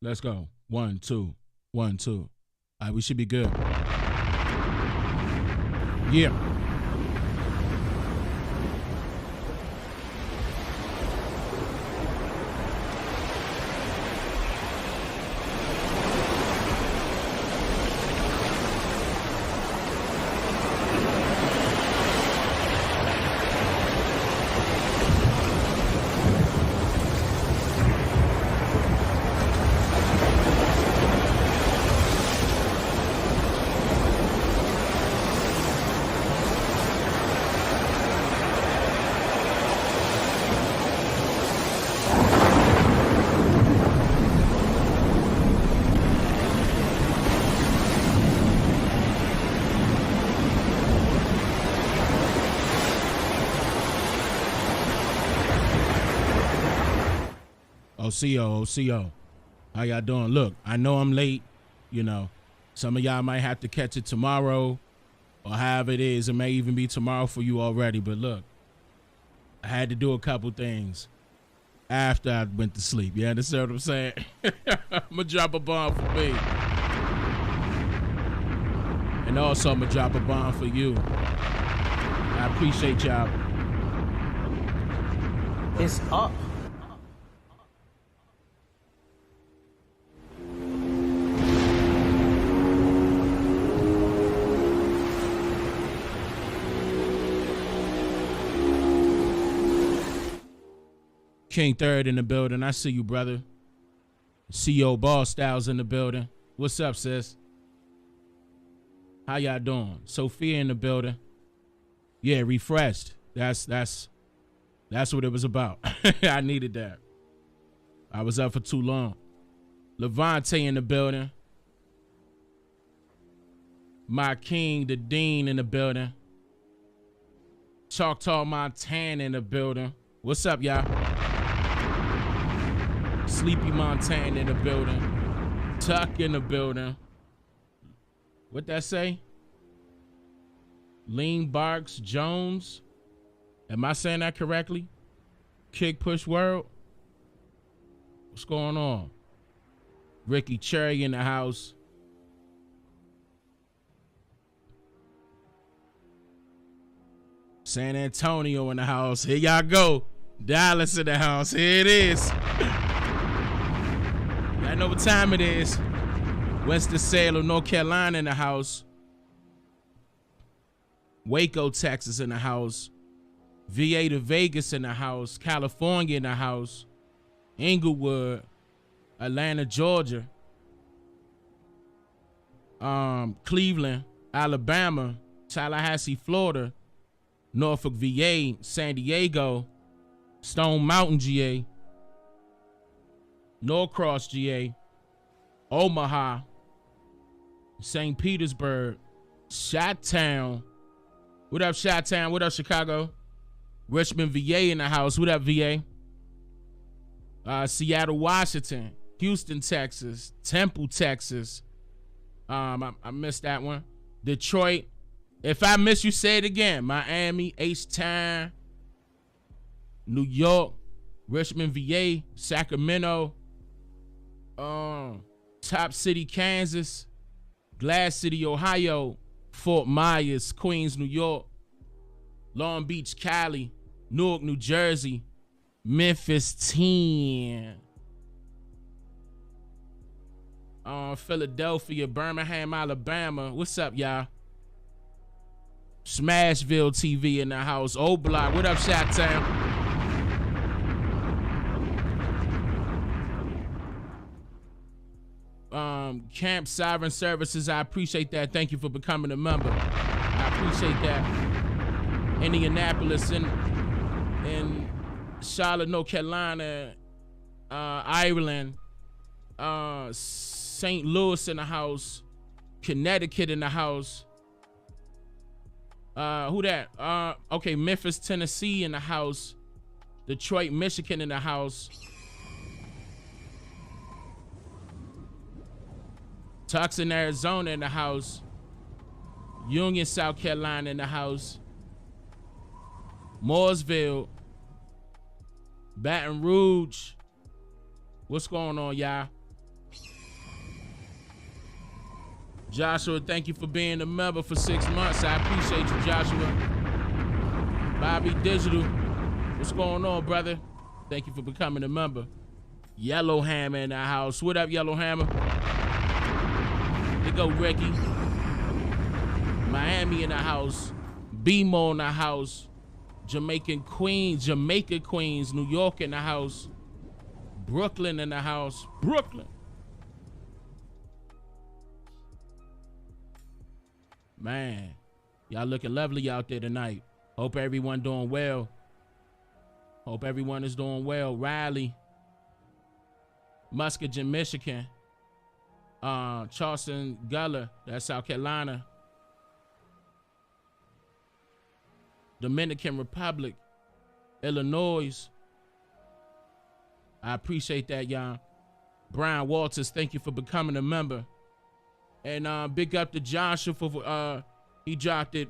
Let's go. 1, 2, 1, 2. All right, we should be good. Yeah. OCO. How y'all doing? Look, I know I'm late. You know, some of y'all might have to catch it tomorrow or however it is. It may even be tomorrow for you already. But look, I had to do a couple things after I went to sleep. You understand what I'm saying? I'm going to drop a bomb for me. And also, I'm going to drop a bomb for you. I appreciate y'all. It's up. King Third in the building. I see you, brother. CEO Ball Styles in the building. What's up, sis? How y'all doing? Sophia in the building. Yeah, refreshed. That's what it was about. I needed that. I was up for too long. Levante in the building. My king, the Dean in the building. Choctaw Montana in the building. What's up, y'all? Sleepy Montana in the building. Tuck in the building. What that say? Lean Barks Jones. Am I saying that correctly? Kick Push World. What's going on? Ricky Cherry in the house. San Antonio in the house. Here y'all go. Dallas in the house. Here it is. Y'all know what time it is. Winston-Salem, North Carolina in the house. Waco, Texas in the house. VA to Vegas in the house. California in the house. Inglewood. Atlanta, Georgia. Cleveland, Alabama. Tallahassee, Florida. Norfolk, VA. San Diego. Stone Mountain, GA. Norcross, GA. Omaha. St. Petersburg. Chi-Town. What up, Chi-Town? What up, Chicago? Richmond, VA in the house. What up, VA? Seattle, Washington. Houston, Texas. Temple, Texas. I missed that one. Detroit. If I miss you, say it again. Miami, H-Town. New York. Richmond, VA. Sacramento. Top City, Kansas. Glass City, Ohio. Fort Myers, Queens, New York. Long Beach, Cali. Newark, New Jersey. Memphis, 10. Philadelphia, Birmingham, Alabama. What's up, y'all? Smashville TV in the house. Old Block. What up, Chi-Town? Camp Sovereign Services, I appreciate that. Thank you for becoming a member. I appreciate that. Indianapolis in Charlotte, North Carolina, Ireland, St. Louis in the house, Connecticut in the house. Who that? Okay, Memphis, Tennessee in the house, Detroit, Michigan in the house. Tucson, Arizona in the house. Union, South Carolina in the house. Mooresville. Baton Rouge. What's going on, y'all? Joshua, thank you for being a member for 6 months. I appreciate you, Joshua. Bobby Digital, what's going on, brother? Thank you for becoming a member. Yellow Hammer in the house. What up, Yellow Hammer? There go Ricky. Miami in the house. BMO in the house. Jamaica Queens, New York in the house. Brooklyn in the house. Brooklyn. Man, y'all looking lovely out there tonight. Hope everyone doing well. Hope everyone is doing well. Riley, Muskegon, Michigan. Charleston Guller, that's South Carolina. Dominican Republic, Illinois. I appreciate that, y'all. Brian Walters, thank you for becoming a member. And big up to Joshua for he gifted,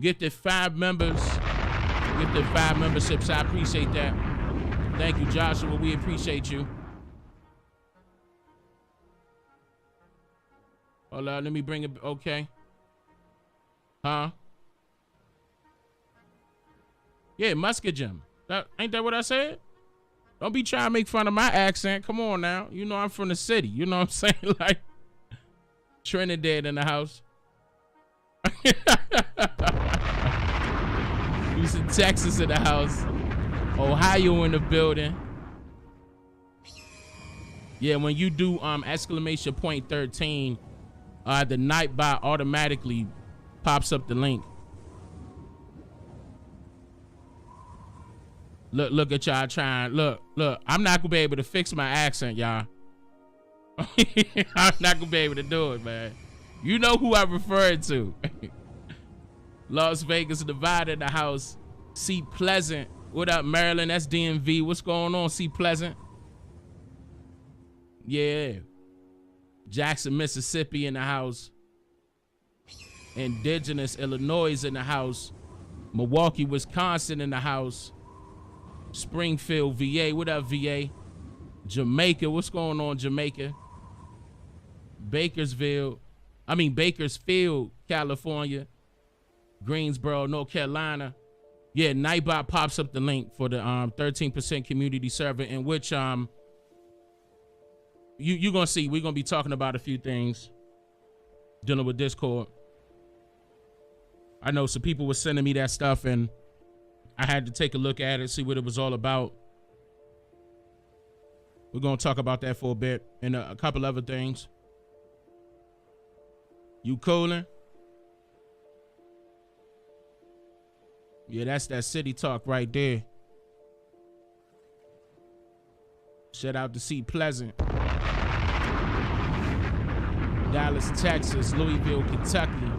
gifted 5 members. Gifted 5 memberships. I appreciate that. Thank you, Joshua. We appreciate you. Hold on, let me bring it. Okay. Huh? Yeah, Muskegon. Ain't that what I said? Don't be trying to make fun of my accent. Come on now. You know I'm from the city. You know what I'm saying? Like Trinidad in the house. Houston, Texas in the house. Ohio in the building. Yeah, when you do exclamation point 13, the Nightbot automatically pops up the link. Look at y'all trying. Look, I'm not gonna be able to fix my accent, y'all. I'm not gonna be able to do it, man. You know who I'm referring to. Las Vegas, Nevada in the house. C Pleasant. What up, Maryland? That's DMV. What's going on, C Pleasant? Yeah. Jackson, Mississippi in the house. Indigenous Illinois in the house. Milwaukee, Wisconsin in the house. Springfield, VA. What up, VA? Jamaica. What's going on, Jamaica? Bakersfield, California. Greensboro, North Carolina. Yeah, Nightbot pops up the link for the 13% community server, in which you're gonna see we're gonna be talking about a few things dealing with Discord. I know some people were sending me that stuff, and I had to take a look at it, see what it was all about. We're gonna talk about that for a bit and a couple other things. You coolin'? Yeah, that's that city talk right there. Shout out to C Pleasant. Dallas, Texas. Louisville, Kentucky.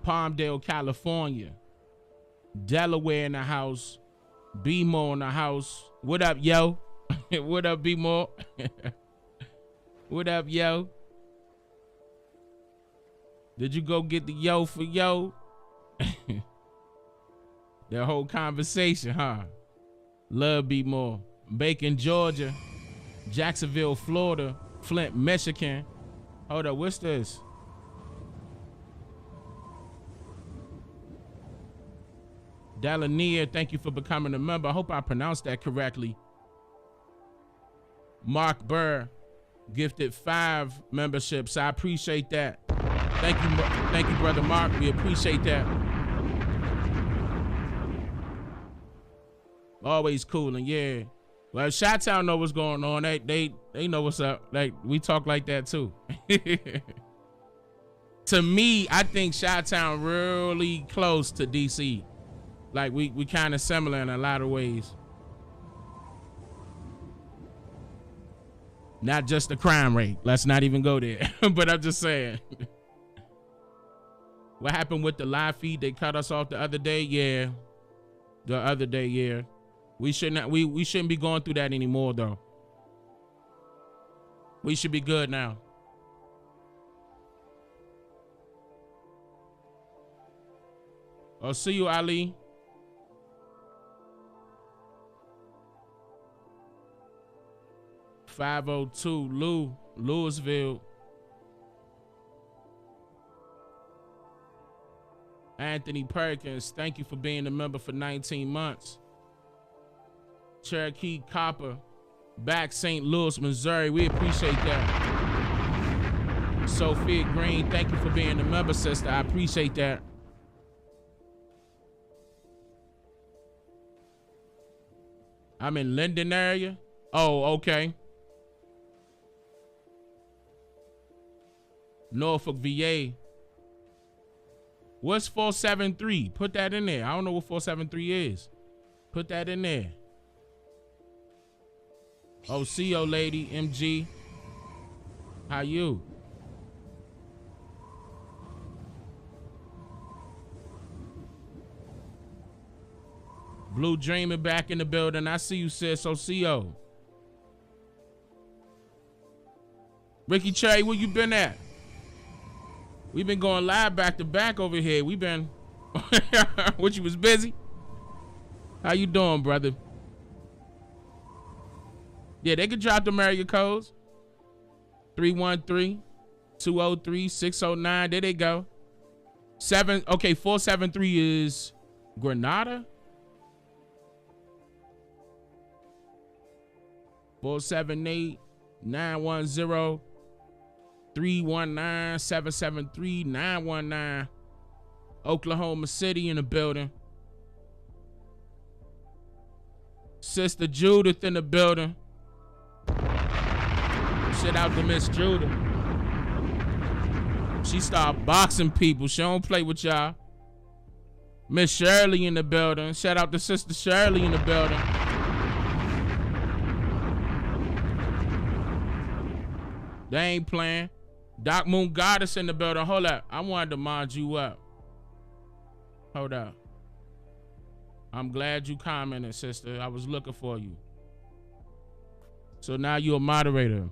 Palmdale, California. Delaware in the house. B-Mo in the house. What up, yo? What up, B-Mo? What up, yo? Did you go get the yo for yo? That whole conversation, huh? Love B-Mo. Macon, Georgia. Jacksonville, Florida. Flint, Michigan. Hold up, what's this? Dalania, thank you for becoming a member. I hope I pronounced that correctly. Mark Burr gifted 5 memberships. I appreciate that. Thank you, brother Mark. We appreciate that. Always cool, and yeah. Well, Chi-Town know what's going on. They know what's up. Like, we talk like that too. To me, I think Chi-Town really close to DC. Like we kind of similar in a lot of ways. Not just the crime rate. Let's not even go there. But I'm just saying. What happened with the live feed? They cut us off the other day. Yeah. The other day, yeah. We shouldn't be going through that anymore though. We should be good now. I'll see you, Ali. $502 Lou. Louisville. Anthony Perkins, thank you for being a member for 19 months. Cherokee Copper, back St. Louis, Missouri. We appreciate that. Sophia Green, thank you for being a member, sister. I appreciate that. I'm in Linden area. Oh, okay. Norfolk, VA. What's 473? Put that in there. I don't know what 473 is. Put that in there. Oh, CO lady, MG. How you? Blue Dreamer back in the building. I see you, sis. So CO. Ricky Cherry, where you been at? We've been going live back to back over here. We've been, what, you was busy? How you doing, brother? Yeah, they could drop the area codes. 313-203-609. There they go. 473 is Grenada. 478-910. 319-773-919. Oklahoma City in the building. Sister Judith in the building. Shout out to Miss Judith. She start boxing people. She don't play with y'all. Miss Shirley in the building. Shout out to Sister Shirley in the building. They ain't playing. Doc Moon Goddess in the building. Hold up. I wanted to mod you up. Hold up. I'm glad you commented, sister. I was looking for you. So now you're a moderator.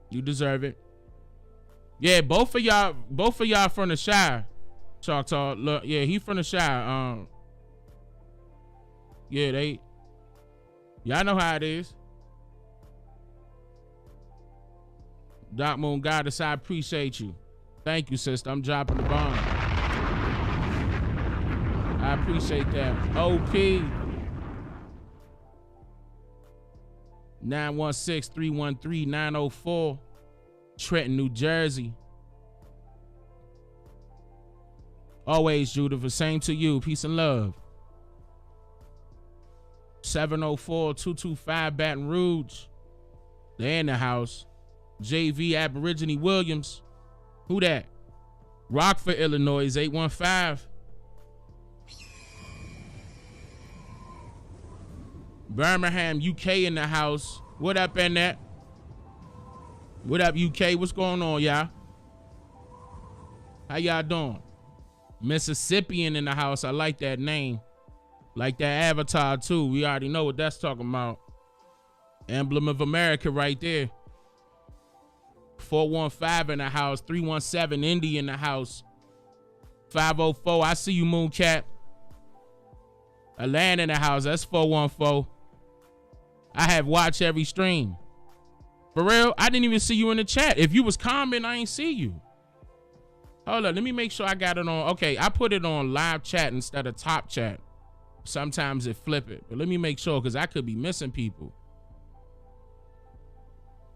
You deserve it. Yeah, both of y'all from the Shire. Choctaw. Look, yeah, he from the Shire. Yeah, y'all know how it is. Doc Moon Goddess, I appreciate you. Thank you, sister. I'm dropping the bomb. I appreciate that. OP 916-313-904. Trenton, New Jersey. Always, Judith. Same to you. Peace and love. 704-225 Baton Rouge. They in the house. JV Aborigine Williams. Who that? Rockford, Illinois, 815. Birmingham, UK in the house. What up, Annette? What up, UK? What's going on, y'all? How y'all doing? Mississippian in the house. I like that name. Like that avatar, too. We already know what that's talking about. Emblem of America right there. 415 in the house. 317 Indy in the house. 504. I see you, Mooncat. Atlanta in the house. That's 414. I have watched every stream. For real, I didn't even see you in the chat. If you was commenting, I ain't see you. Hold up, let me make sure I got it on. Okay, I put it on live chat instead of top chat. Sometimes it flip it, but let me make sure because I could be missing people.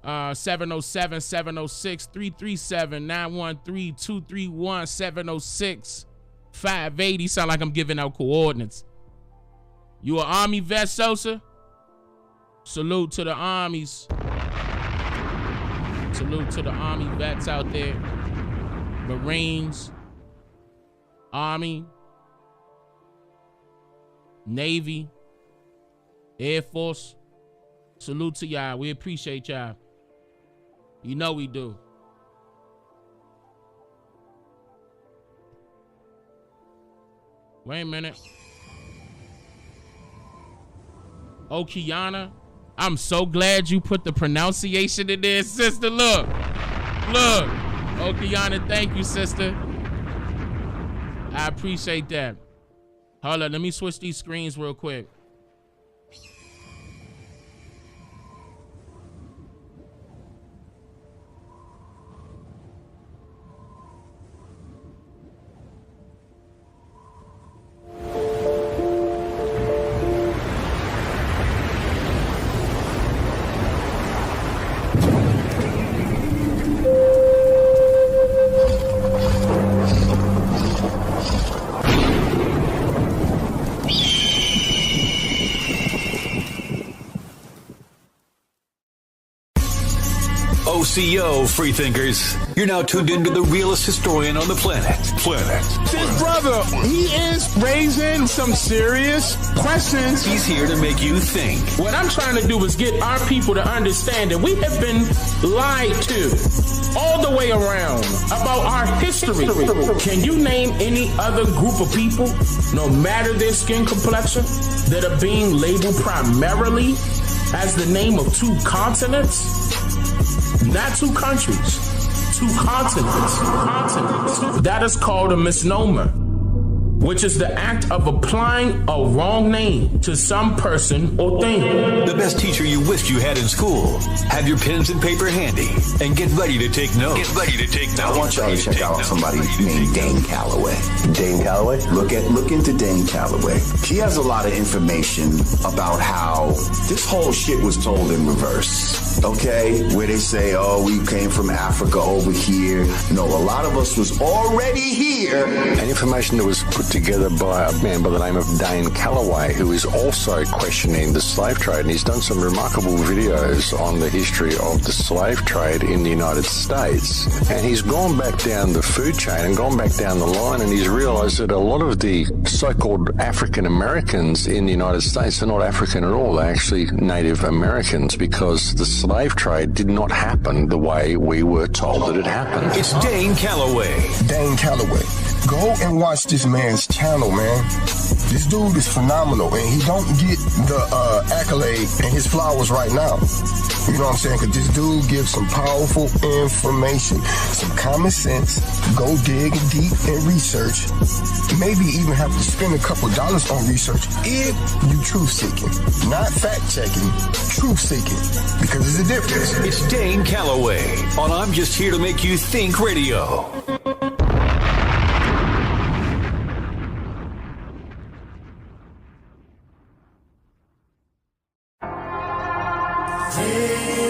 707, 706, 337, 913, 231, 706, 580. Sound like I'm giving out coordinates. You an Army vet, Sosa? Salute to the armies. Salute to the Army vets out there. Marines. Army. Navy. Air Force. Salute to y'all. We appreciate y'all. You know we do. Wait a minute. Oh, Kiana, I'm so glad you put the pronunciation in there, sister. Look. Look. Oh, Kiana, thank you, sister. I appreciate that. Hold on, let me switch these screens real quick. OCO, freethinkers. You're now tuned into the realest historian on the planet. This brother, he is raising some serious questions. He's here to make you think. What I'm trying to do is get our people to understand that we have been lied to all the way around about our history. Can you name any other group of people, no matter their skin complexion, that are being labeled primarily as the name of two continents? Not two countries, two continents. That is called a misnomer, which is the act of applying a wrong name to some person or thing. The best teacher you wished you had in school. Have your pens and paper handy and get ready to take notes. I want y'all to check out somebody named Dane Calloway. Dane Calloway? Look into Dane Calloway. He has a lot of information about how this whole shit was told in reverse. Okay, where they say, oh, we came from Africa over here. No, a lot of us was already here. And information that was put together by a man by the name of Dane Calloway, who is also questioning the slave trade. And he's done some remarkable videos on the history of the slave trade in the United States. And he's gone back down the food chain and gone back down the line, and he's realized that a lot of the so-called African Americans in the United States are not African at all. They're actually Native Americans, because the slave trade did not happen the way we were told that it happened. It's Dane Calloway. Dane Calloway. Go and watch this man's channel, man. This dude is phenomenal, and he don't get the accolade and his flowers right now. You know what I'm saying? Because this dude gives some powerful information, some common sense. Go dig deep in research. Maybe even have to spend a couple dollars on research if you truth seeking. Not fact checking, truth seeking. Because there's a difference. It's Dane Calloway on I'm Just Here to Make You Think Radio.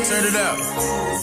Turn it up.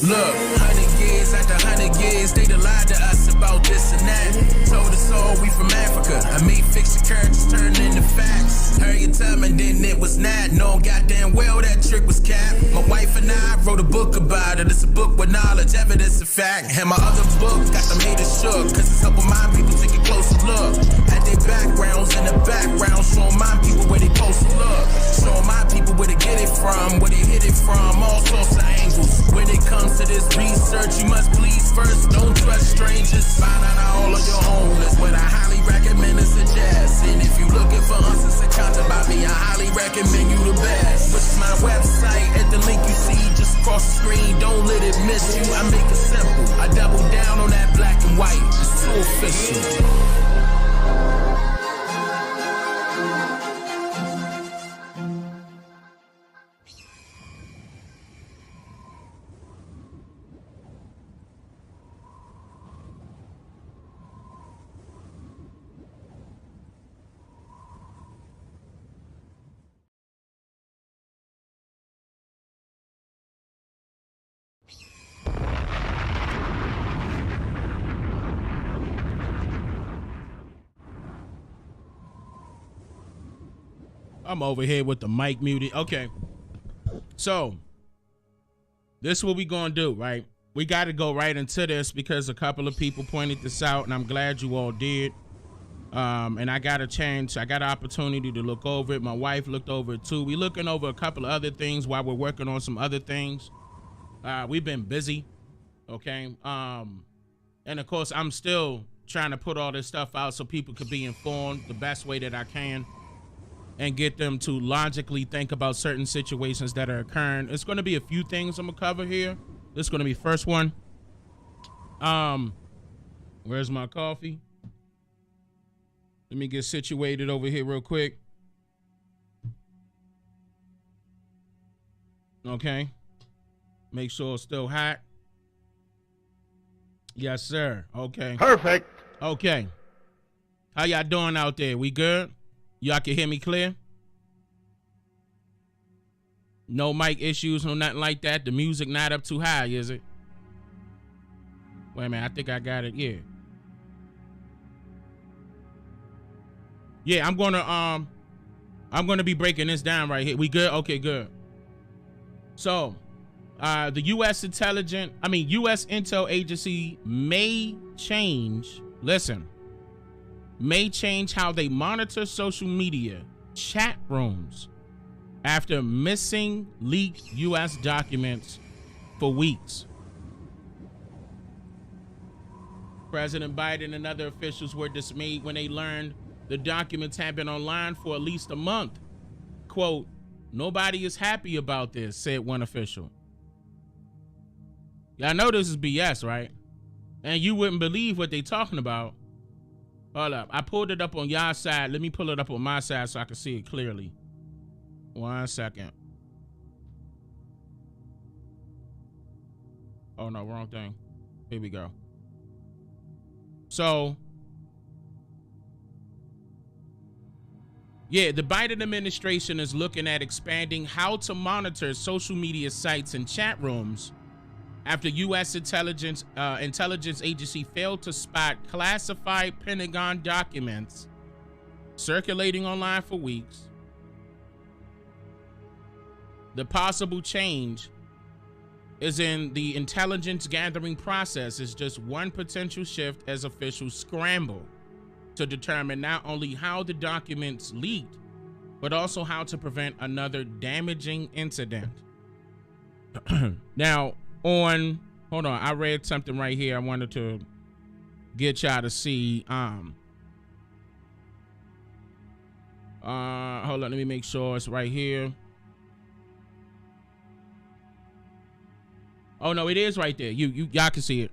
Look, 100 years after 100 years, they done lied to us about this and that. Told us all we from Africa. I mean, fiction characters turned into facts. Heard your time and then it was not. Knowing goddamn well that trick was capped. My wife and I wrote a book about it. It's a book with knowledge, evidence, and fact. And my other book got them haters shook, cause it's helping my people take a closer look at their backgrounds in the background, showing my people where they supposed to look. Showing my people where they get it from, where they hit it from, all sorts of angles. When it comes to this research, you must please first, don't trust strangers. Find out all of your own is what I highly recommend and suggest. And if you looking for answers and content about me, I highly recommend you the best. Which is my website at the link you see just across the screen. Don't let it miss you. I make it simple. I double down on that black and white. It's so official. I'm over here with the mic muted. Okay. So, this is what we gonna do, right? We got to go right into this because a couple of people pointed this out, and I'm glad you all did. And I got a chance. I got an opportunity to look over it. My wife looked over it too. We looking over a couple of other things while we're working on some other things. We've been busy, okay? And of course, I'm still trying to put all this stuff out so people could be informed the best way that I can and get them to logically think about certain situations that are occurring. It's going to be a few things I'm gonna cover here. This is going to be first one. Where's my coffee? Let me get situated over here real quick. Okay. Make sure it's still hot. Yes, sir. Okay. Perfect. Okay. How y'all doing out there? We good? Y'all can hear me clear? No mic issues, no nothing like that. The music not up too high, is it? Wait a minute, I think I got it. Yeah. Yeah, I'm gonna be breaking this down right here. We good? Okay, good. So, The U.S. Intel Agency may change how they monitor social media chat rooms after missing leaked U.S. documents for weeks. President Biden and other officials were dismayed when they learned the documents had been online for at least a month. Quote, "Nobody is happy about this," said one official. Y'all know this is BS, right? And you wouldn't believe what they talking about. Hold up. I pulled it up on y'all side. Let me pull it up on my side so I can see it clearly. 1 second. Oh, no, wrong thing. Here we go. So, yeah, the Biden administration is looking at expanding how to monitor social media sites and chat rooms after U.S. intelligence agency failed to spot classified Pentagon documents circulating online for weeks. The possible change is in the intelligence gathering process is just one potential shift as officials scramble to determine not only how the documents leaked, but also how to prevent another damaging incident. Now, hold on, I read something right here I wanted to get y'all to see. Hold on, let me make sure it's right here. Oh no, it is right there. Y'all can see it.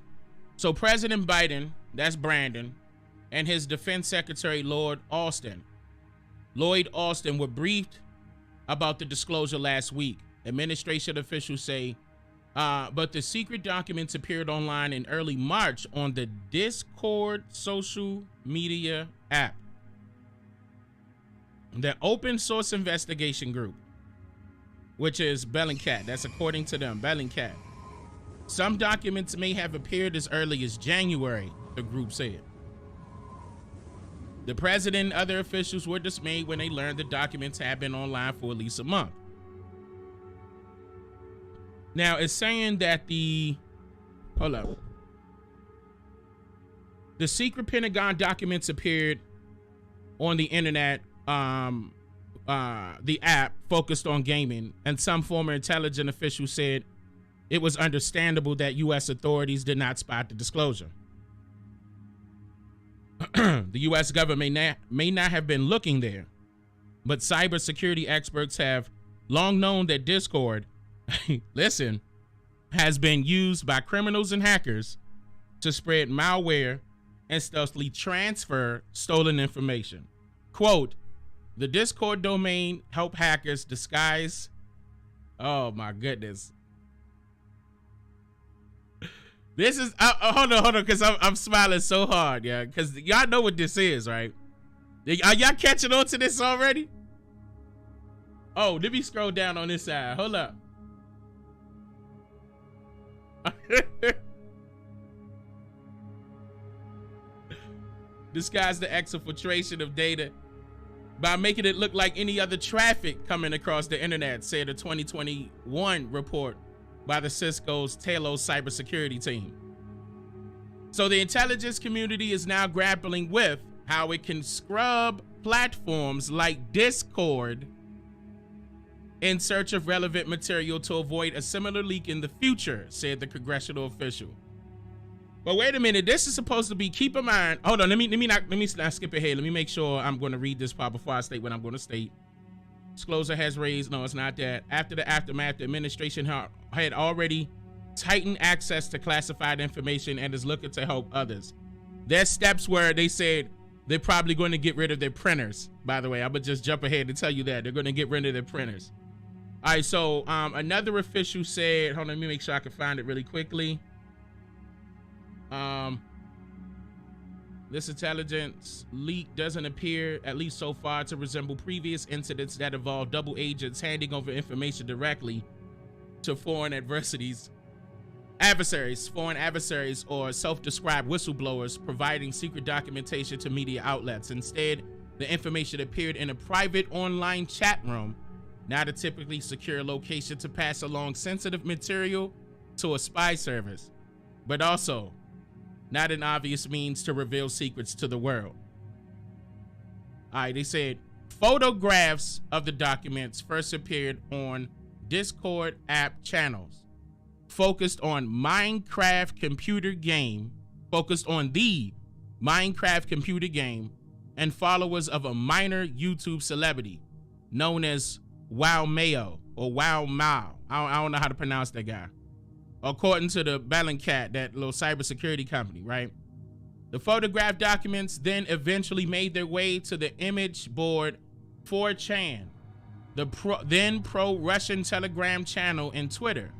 So President Biden, that's Brandon, and his Defense Secretary Lloyd Austin were briefed about the disclosure last week. Administration officials say, but the secret documents appeared online in early March on the Discord social media app, the open source investigation group, which is Bellingcat. That's according to them, Bellingcat. Some documents may have appeared as early as January, the group said. The president and other officials were dismayed when they learned the documents had been online for at least a month. Now, it's saying that the secret Pentagon documents appeared on the internet, the app focused on gaming, and some former intelligence officials said it was understandable that U.S. authorities did not spot the disclosure. The U.S. government may not have been looking there, but cybersecurity experts have long known that Discord, has been used by criminals and hackers to spread malware and stealthily transfer stolen information. Quote, the Discord domain help hackers disguise. Oh my goodness. This is, hold on, because I'm smiling so hard, yeah, because y'all know what this is, right? Are y'all catching on to this already? Oh, let me scroll down on this side. Hold up. Disguise the exfiltration of data by making it look like any other traffic coming across the internet, said a 2021 report by the Cisco's Talos cybersecurity team. So the intelligence community is now grappling with how it can scrub platforms like Discord in search of relevant material to avoid a similar leak in the future, said the congressional official. But wait a minute, this is supposed to be, keep in mind, hold on, let me not skip ahead. Let me make sure I'm going to read this part before I state what I'm going to state. Disclosure has raised, no, it's not that. After the aftermath, the administration had already tightened access to classified information and is looking to help others. There's steps where they said they're probably going to get rid of their printers. By the way, I'm going to just jump ahead and tell you that. They're going to get rid of their printers. All right, so another official said, hold on, let me make sure I can find it really quickly. This intelligence leak doesn't appear, at least so far, to resemble previous incidents that involve double agents handing over information directly to foreign adversaries, or self-described whistleblowers providing secret documentation to media outlets. Instead, the information appeared in a private online chat room not a typically secure location to pass along sensitive material to a spy service, but also not an obvious means to reveal secrets to the world. All right, they said photographs of the documents first appeared on Discord app channels focused on the Minecraft computer game, and followers of a minor YouTube celebrity known as Wow Mayo or Wow Mao. I don't know how to pronounce that guy. According to the Bellingcat, that little cybersecurity company, right? The photograph documents then eventually made their way to the image board 4chan, the pro-Russian Telegram channel, and Twitter.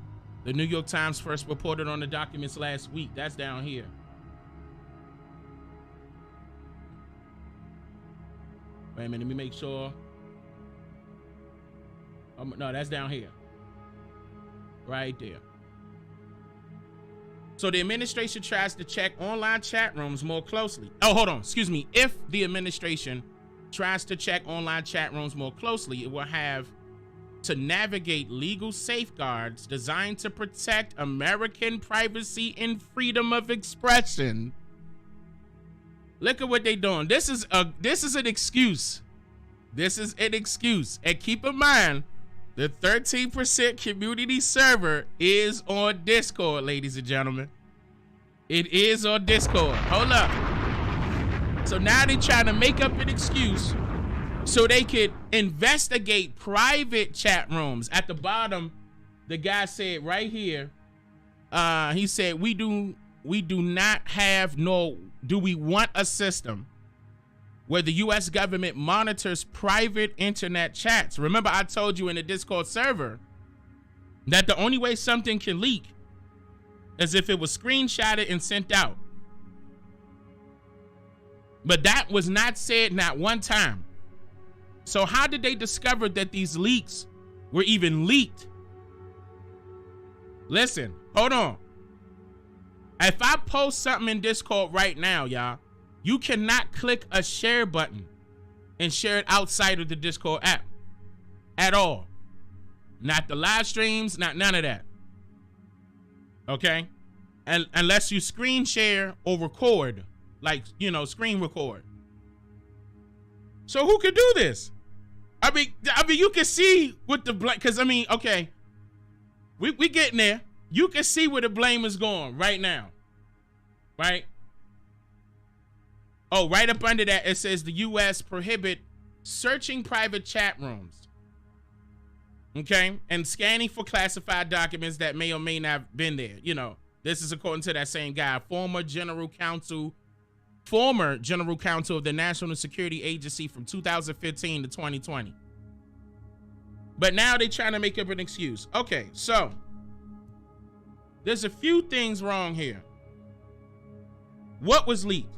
The New York Times first reported on the documents last week. That's down here. Wait a minute, let me make sure. No, that's down here. Right there. So the administration tries to check online chat rooms more closely. Oh, hold on. Excuse me. If the administration tries to check online chat rooms more closely, it will have to navigate legal safeguards designed to protect American privacy and freedom of expression. Look at what they're doing. This is an excuse. This is an excuse. And keep in mind, the 13% community server is on Discord, ladies and gentlemen. It is on Discord. Hold up. So now they're trying to make up an excuse so they could investigate private chat rooms. At the bottom, the guy said right here, he said, we do not have, nor do we want a system where the U.S. government monitors private internet chats. Remember, I told you in the Discord server that the only way something can leak is if it was screenshotted and sent out. But that was not said not one time. So how did they discover that these leaks were even leaked? Listen, hold on. If I post something in Discord right now, y'all, you cannot click a share button and share it outside of the Discord app at all. Not the live streams, not none of that. Okay? And unless you screen share or record, like, screen record. So who could do this? I mean, you can see what the blame, because okay, we getting there. You can see where the blame is going right now, right? Oh, right up under that, it says the U.S. prohibit searching private chat rooms, okay, and scanning for classified documents that may or may not have been there. This is according to that same guy, former general counsel of the National Security Agency from 2015 to 2020. But now they're trying to make up an excuse. Okay, so there's a few things wrong here. What was leaked?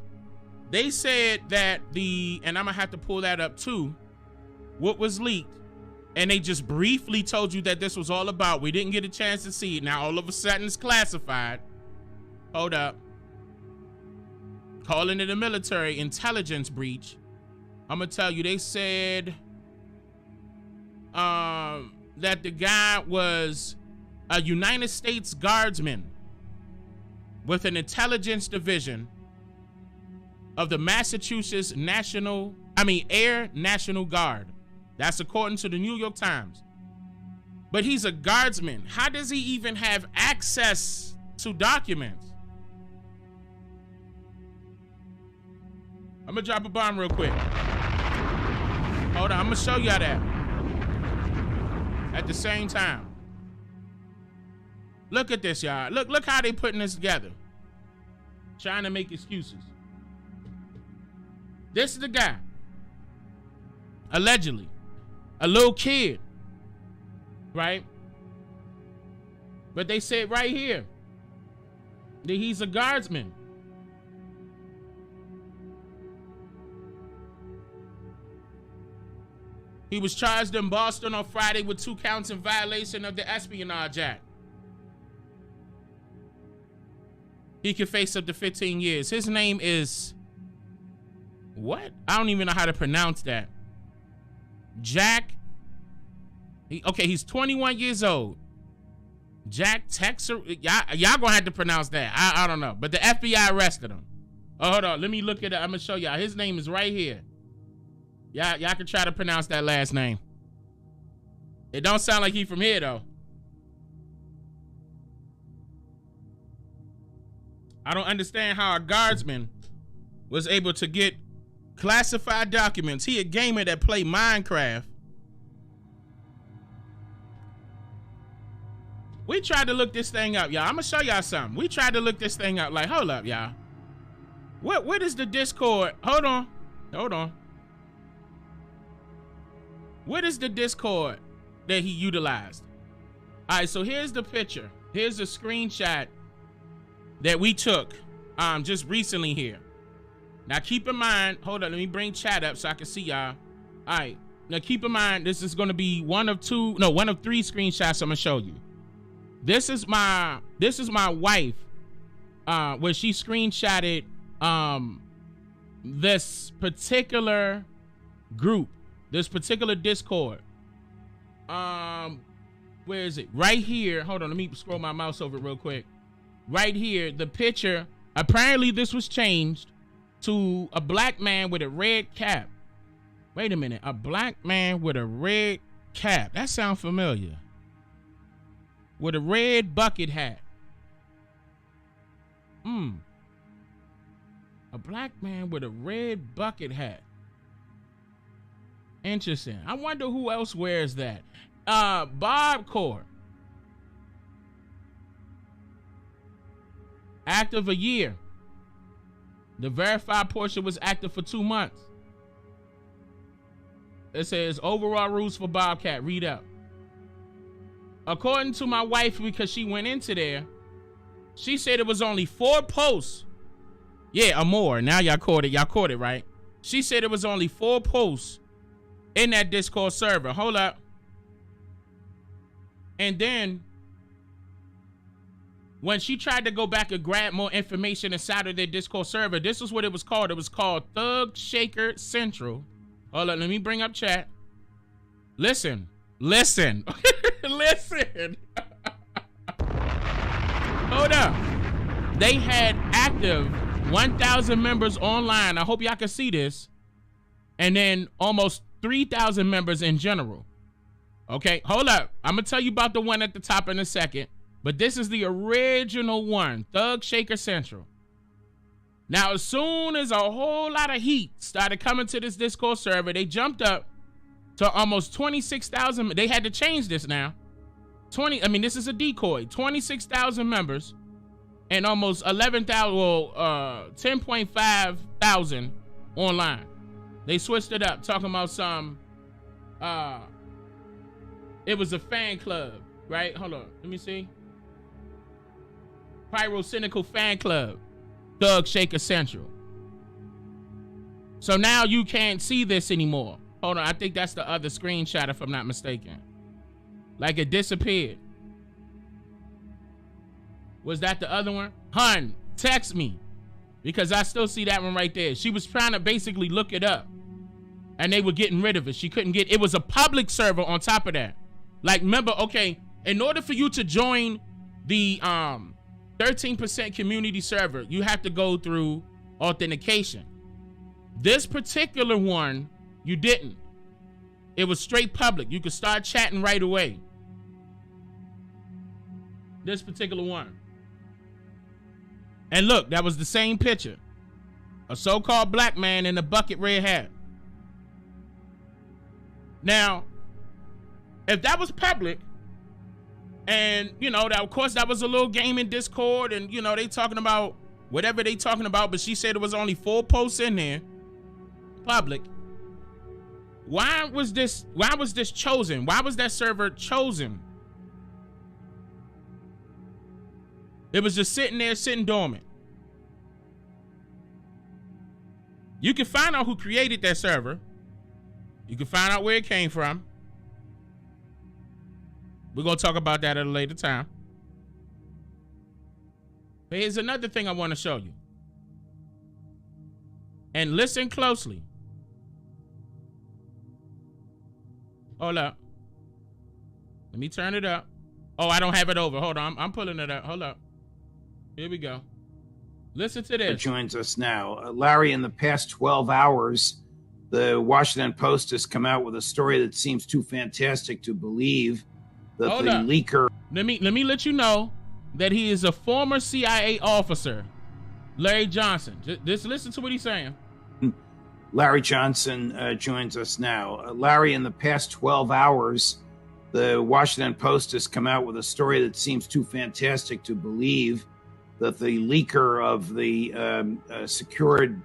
They said that and I'm gonna have to pull that up too, what was leaked, and they just briefly told you that this was all about. We didn't get a chance to see it. Now all of a sudden it's classified. Hold up. Calling it a military intelligence breach. I'm gonna tell you, they said that the guy was a United States Guardsman with an intelligence division of the Massachusetts Air National Guard. That's according to the New York Times. But he's a guardsman. How does he even have access to documents? I'm gonna drop a bomb real quick. Hold on, I'm gonna show y'all that. At the same time. Look at this, y'all. Look how they putting this together. Trying to make excuses. This is the guy. Allegedly. A little kid. Right? But they said right here that he's a guardsman. He was charged in Boston on Friday with 2 counts in violation of the Espionage Act. He could face up to 15 years. His name is... what? I don't even know how to pronounce that. Jack. He's 21 years old. Jack Texer. Y'all gonna have to pronounce that. I don't know. But the FBI arrested him. Oh, hold on. Let me look it up. I'm gonna show y'all. His name is right here. Y'all can try to pronounce that last name. It don't sound like he from here though. I don't understand how a guardsman was able to get classified documents. He a gamer that play Minecraft. We tried to look this thing up, y'all. I'm gonna show y'all something. We tried to look this thing up. Like, hold up, y'all. What is the Discord? Hold on. What is the Discord that he utilized? All right, so here's the picture. Here's a screenshot that we took just recently here. Now keep in mind, hold on, let me bring chat up so I can see y'all. All right, now keep in mind, this is gonna be one of three screenshots I'm gonna show you. This is my wife, where she screenshotted this particular group, this particular Discord. Where is it? Right here. Hold on, let me scroll my mouse over it real quick. Right here, the picture. Apparently this was changed to a black man with a red cap. Wait a minute, a black man with a red cap. That sounds familiar. With a red bucket hat. A black man with a red bucket hat. Interesting. I wonder who else wears that. Bob Core. Active a year. The verified portion was active for 2 months. It says overall rules for Bobcat. Read up. According to my wife, because she went into there, she said it was only 4 posts. Yeah, or more. Now y'all caught it. Y'all caught it, right? She said it was only 4 posts in that Discord server. Hold up. And then when she tried to go back and grab more information inside of their Discord server, this is what it was called. It was called Thug Shaker Central. Hold up, let me bring up chat. Listen. Listen. Hold up. They had active 1,000 members online. I hope y'all can see this. And then almost 3,000 members in general. Okay, hold up. I'm going to tell you about the one at the top in a second. But this is the original one, Thug Shaker Central. Now, as soon as a whole lot of heat started coming to this Discord server, they jumped up to almost 26,000. They had to change this now. This is a decoy. 26,000 members and almost 10.5 thousand online. They switched it up, talking about some, it was a fan club, right? Hold on, let me see. Pyrocynical fan club, Thug Shaker Central. So now you can't see this anymore. Hold on, I think that's the other screenshot if I'm not mistaken. Like it disappeared. Was that the other one? Hun, text me. Because I still see that one right there. She was trying to basically look it up. And they were getting rid of it. She couldn't get it. Was a public server on top of that. Like, remember, okay, in order for you to join the 13% community server, you have to go through authentication. This particular one, you didn't. It was straight public. You could start chatting right away. This particular one. And look, that was the same picture. A so-called black man in a bucket red hat. Now, if that was public, and, you know, that, of course, that was a little game in Discord, and, you know, they talking about whatever they talking about, but she said it was only 4 posts in there, public. Why was this chosen? Why was that server chosen? It was just sitting there, sitting dormant. You can find out who created that server. You can find out where it came from. We're going to talk about that at a later time. But here's another thing I want to show you. And listen closely. Hold up. Let me turn it up. Oh, I don't have it over. Hold on. I'm pulling it up. Hold up. Here we go. Listen to this. Joins us now. Larry, in the past 12 hours, the Washington Post has come out with a story that seems too fantastic to believe that Hold the up. leaker. Let me let you know that he is a former CIA officer, Larry Johnson. Just listen to what he's saying. Larry Johnson joins us now. Larry, in the past 12 hours, the Washington Post has come out with a story that seems too fantastic to believe that the leaker of the secured,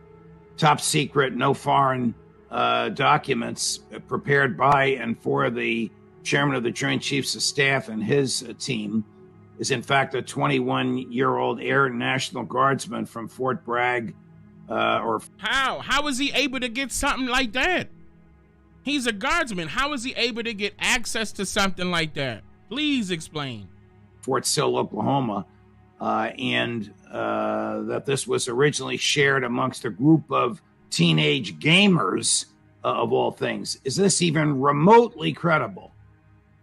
top secret, no foreign documents prepared by and for the chairman of the Joint Chiefs of Staff and his team is in fact a 21-year-old Air National Guardsman from Fort Bragg. How is he able to get something like that? He's a guardsman. How is he able to get access to something like that? Please explain. Fort Sill, Oklahoma, and that this was originally shared amongst a group of teenage gamers, of all things. Is this even remotely credible?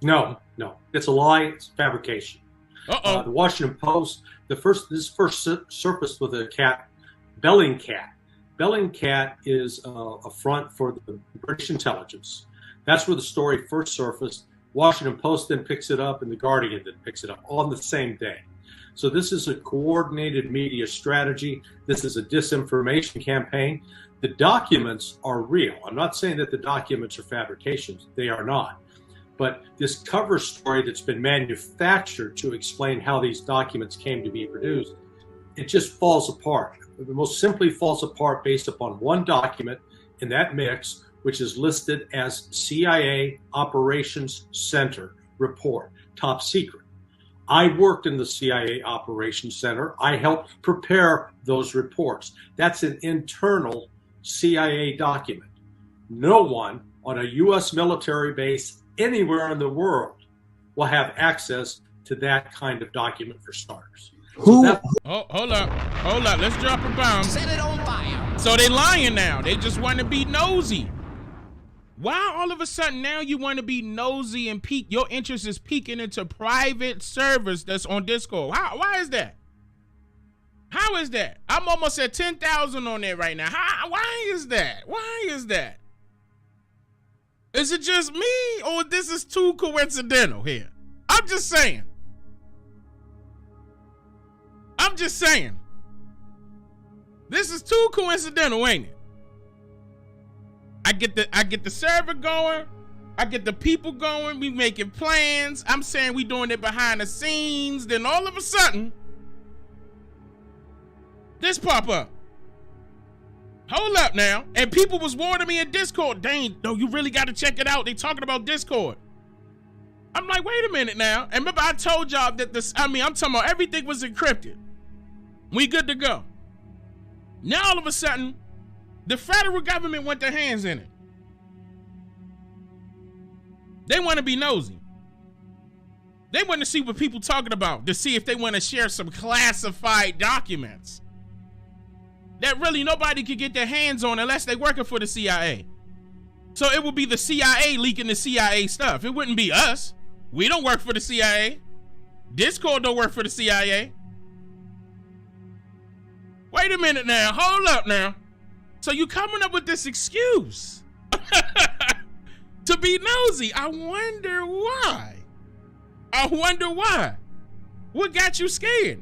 No. It's a lie. It's fabrication. Uh-oh. The Washington Post, this first surfaced with a cat, Bellingcat. Bellingcat is a front for the British intelligence. That's where the story first surfaced. Washington Post then picks it up, and the Guardian then picks it up on the same day. So this is a coordinated media strategy. This is a disinformation campaign. The documents are real. I'm not saying that the documents are fabrications. They are not. But this cover story that's been manufactured to explain how these documents came to be produced, it just falls apart. It most simply falls apart based upon one document in that mix, which is listed as CIA Operations Center report, top secret. I worked in the CIA Operations Center. I helped prepare those reports. That's an internal CIA document. No one on a U.S. military base anywhere in the world will have access to that kind of document for starters. Hold up. Let's drop a bomb. Set it on fire. So they lying now. They just want to be nosy. Why all of a sudden now you want to be nosy and peek? Your interest is peeking into private servers that's on Discord. Why is that? How is that? I'm almost at 10,000 on there right now. Why is that? Why is that? Is it just me, or this is too coincidental here? I'm just saying. This is too coincidental, ain't it? I get the server going. I get the people going. We making plans. I'm saying we doing it behind the scenes. Then all of a sudden, this pop up. Hold up now. And people was warning me in Discord, Dane, no, you really got to check it out. They talking about Discord. I'm like, wait a minute now. And remember, I told y'all that I'm talking about everything was encrypted. We good to go. Now, all of a sudden, the federal government went their hands in it. They want to be nosy. They want to see what people talking about, to see if they want to share some classified documents that really nobody could get their hands on unless they working for the CIA. So it would be the CIA leaking the CIA stuff. It wouldn't be us. We don't work for the CIA. Discord don't work for the CIA. Wait a minute now. Hold up now. So you coming up with this excuse to be nosy. I wonder why. What got you scared?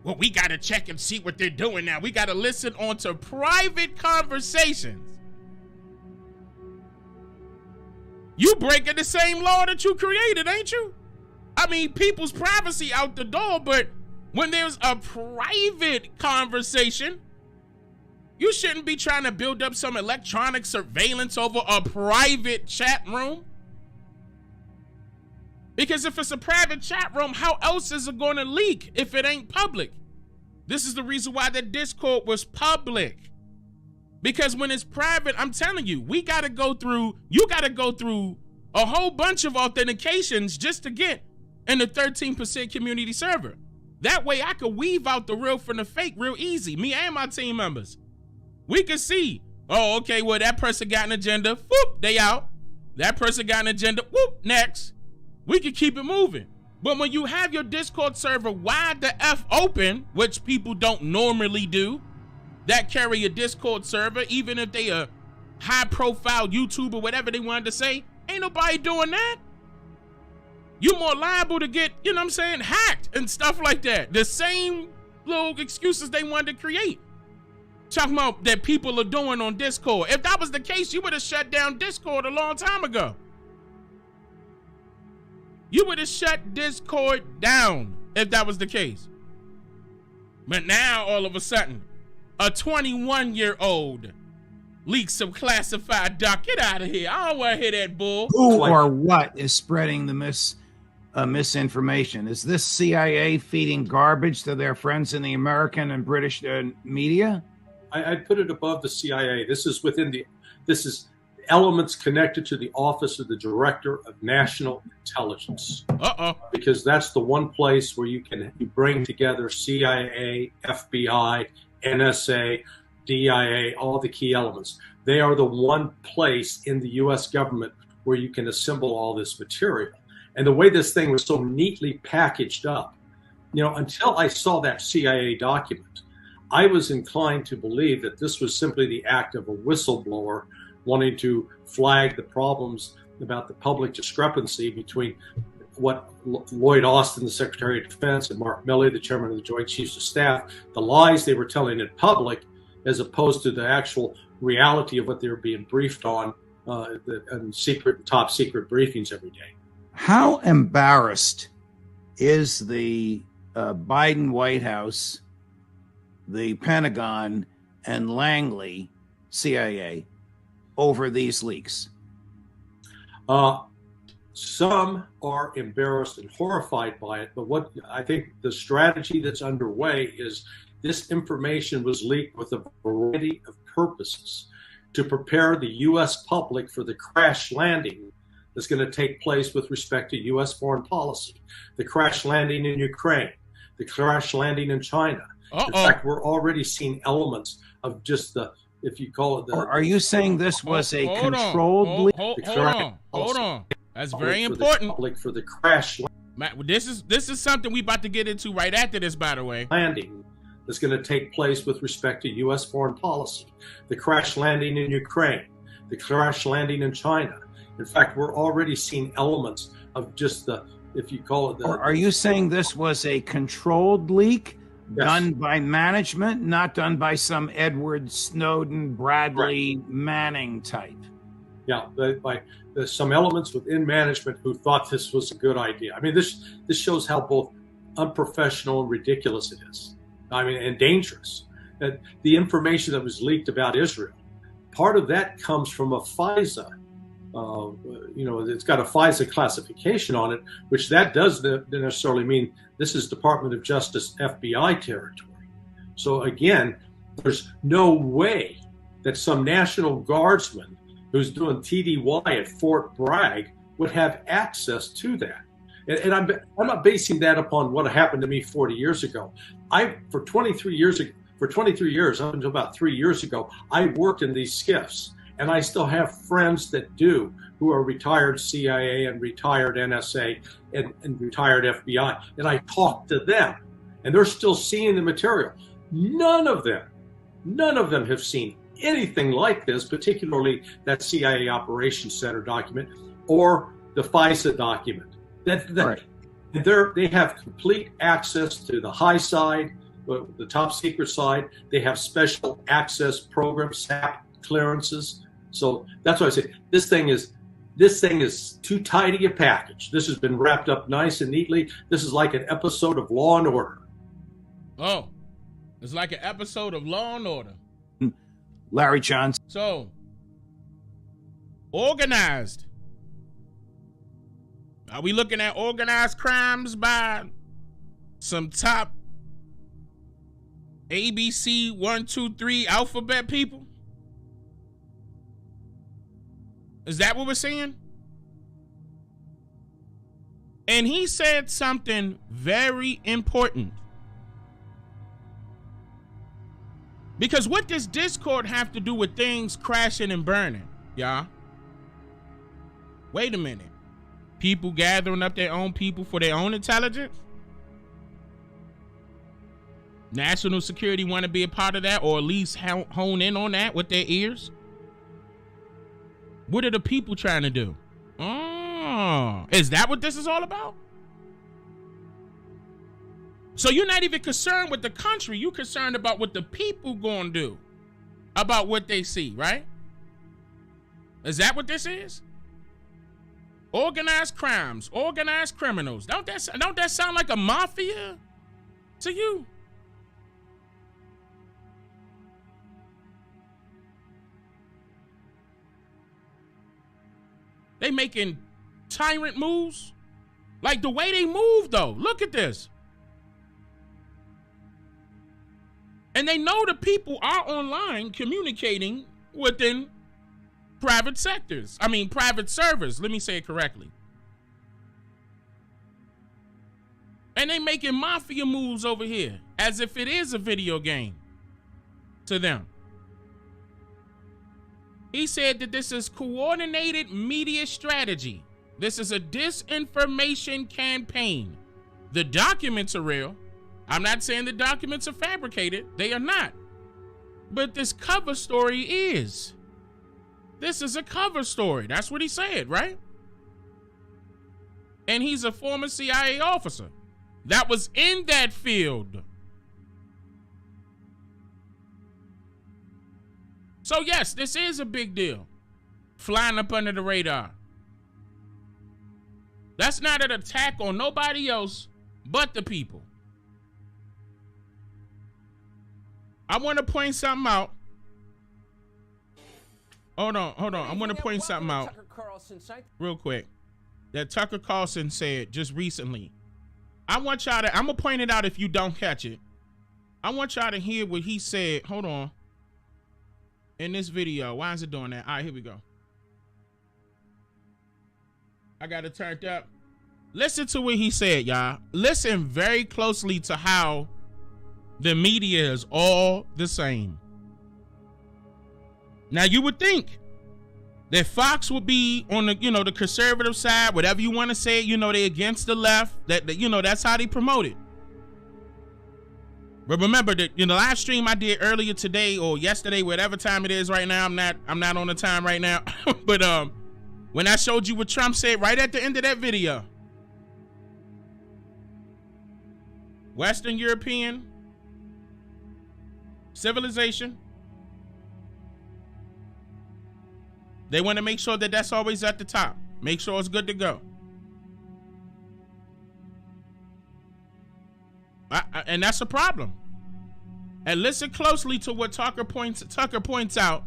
Well, we got to check and see what they're doing now. We got to listen on to private conversations. You breaking the same law that you created, ain't you? I mean, people's privacy out the door, but when there's a private conversation, you shouldn't be trying to build up some electronic surveillance over a private chat room. Because if it's a private chat room, how else is it going to leak if it ain't public? This is the reason why the Discord was public. Because when it's private, I'm telling you, you got to go through a whole bunch of authentications just to get in the 13% community server. That way I could weave out the real from the fake real easy. Me and my team members. We can see, oh, okay, well, that person got an agenda. Whoop, they out. That person got an agenda. Whoop, next. We can keep it moving. But when you have your Discord server wide the F open, which people don't normally do, that carry a Discord server, even if they a high-profile YouTuber, whatever they wanted to say, ain't nobody doing that. You're more liable to get, you know what I'm saying, hacked and stuff like that. The same little excuses they wanted to create. Talking about that people are doing on Discord. If that was the case, you would have shut down Discord a long time ago. You would have shut Discord down if that was the case. But now, all of a sudden, a 21-year-old leaks some classified doc. Get out of here. I don't want to hear that bull. Who or what is spreading the misinformation? Is this CIA feeding garbage to their friends in the American and British media? I'd put it above the CIA. This is elements connected to the Office of the Director of National Intelligence. Because that's the one place where you bring together CIA, FBI, NSA, DIA, all the key elements. They are the one place in the U.S. government where you can assemble all this material. And the way this thing was so neatly packaged up, until I saw that CIA document, I was inclined to believe that this was simply the act of a whistleblower wanting to flag the problems about the public discrepancy between what Lloyd Austin, the Secretary of Defense, and Mark Milley, the Chairman of the Joint Chiefs of Staff, the lies they were telling in public, as opposed to the actual reality of what they were being briefed on in top secret briefings every day. How embarrassed is the Biden White House, the Pentagon, and Langley, CIA, over these leaks? Some are embarrassed and horrified by it, but what I think the strategy that's underway is this information was leaked with a variety of purposes to prepare the U.S. public for the crash landing that's going to take place with respect to U.S. foreign policy, the crash landing in Ukraine, the crash landing in China. In fact, we're already seeing elements of just the, if you call it the... Are you saying this was a controlled leak? Hold on. That's very important. For the crash Matt, this is something we about to get into right after this, by the way. Landing that's going to take place with respect to U.S. foreign policy, the crash landing in Ukraine, the crash landing in China. In fact, we're already seeing elements of just the, if you call it the... Are you saying this was a controlled leak? Yes. Done by management, not done by some Edward Snowden, Bradley Manning type? Yeah, by some elements within management who thought this was a good idea. I mean, this shows how both unprofessional and ridiculous it is. I mean, and dangerous. And the information that was leaked about Israel, part of that comes from a FISA. It's got a FISA classification on it, which that doesn't necessarily mean this is Department of Justice FBI territory. So again, there's no way that some National Guardsman who's doing TDY at Fort Bragg would have access to that. And I'm not basing that upon what happened to me 40 years ago. For 23 years, up until about 3 years ago, I worked in these SCIFs. And I still have friends that do, who are retired CIA and retired NSA and retired FBI. And I talk to them, and they're still seeing the material. None of them have seen anything like this, particularly that CIA Operations Center document or the FISA document. Right. They have complete access to the high side, the top secret side. They have special access programs, SAP clearances. So that's why I say this thing is too tidy a package. This has been wrapped up nice and neatly. This is like an episode of Law and Order. Oh, it's like an episode of Law and Order. Larry Johnson. So, organized. Are we looking at organized crimes by some top ABC 1, 2, 3 alphabet people? Is that what we're saying? And he said something very important. Because what does Discord have to do with things crashing and burning, y'all? Wait a minute. People gathering up their own people for their own intelligence? National security want to be a part of that, or at least hone in on that with their ears? What are the people trying to do? Oh, is that what this is all about? So you're not even concerned with the country. You're concerned about what the people gonna do about what they see, right? Is that what this is? Organized crimes, organized criminals. Don't that sound like a mafia to you? They making tyrant moves. Like the way they move though. Look at this. And they know the people are online communicating within private sectors. I mean, private servers. Let me say it correctly. And they making mafia moves over here as if it is a video game to them. He said that this is coordinated media strategy. This is a disinformation campaign. The documents are real. I'm not saying the documents are fabricated. They are not. But this cover story is. This is a cover story. That's what he said, right? And he's a former CIA officer that was in that field. So yes, this is a big deal. Flying up under the radar. That's not an attack on nobody else but the people. I want to point something out. Hold on. I want to point something out real quick that Tucker Carlson said just recently. I want y'all to, I'm going to point it out if you don't catch it. I want y'all to hear what he said. Hold on. In this video. Why is it doing that? All right, here we go. I got it turned up. Listen to what he said, y'all. Listen very closely to how the media is all the same. Now you would think that Fox would be on the, the conservative side, whatever you want to say, they against the left, that that's how they promote it. But remember that, the live stream I did earlier today or yesterday, whatever time it is right now, I'm not on the time right now. But when I showed you what Trump said right at the end of that video, Western European civilization, they want to make sure that that's always at the top. Make sure it's good to go. And that's a problem. And listen closely to what Tucker points out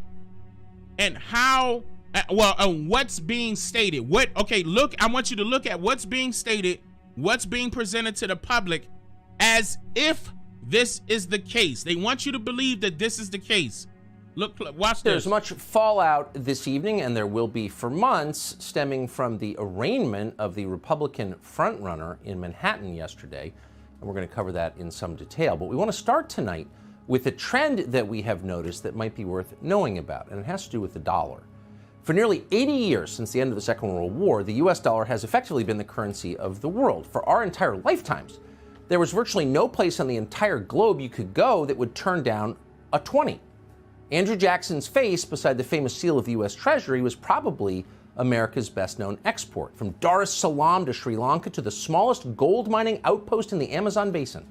and how, what's being stated. Look, I want you to look at what's being stated, what's being presented to the public as if this is the case. They want you to believe that this is the case. Look, watch this. There's much fallout this evening, and there will be for months, stemming from the arraignment of the Republican frontrunner in Manhattan yesterday. And we're going to cover that in some detail. But we want to start tonight with a trend that we have noticed that might be worth knowing about, and it has to do with the dollar. For nearly 80 years since the end of the Second World War, the U.S. dollar has effectively been the currency of the world. For our entire lifetimes, there was virtually no place on the entire globe you could go that would turn down a 20. Andrew Jackson's face beside the famous seal of the U.S. Treasury was probably America's best-known export. From Dar es Salaam to Sri Lanka to the smallest gold mining outpost in the Amazon basin,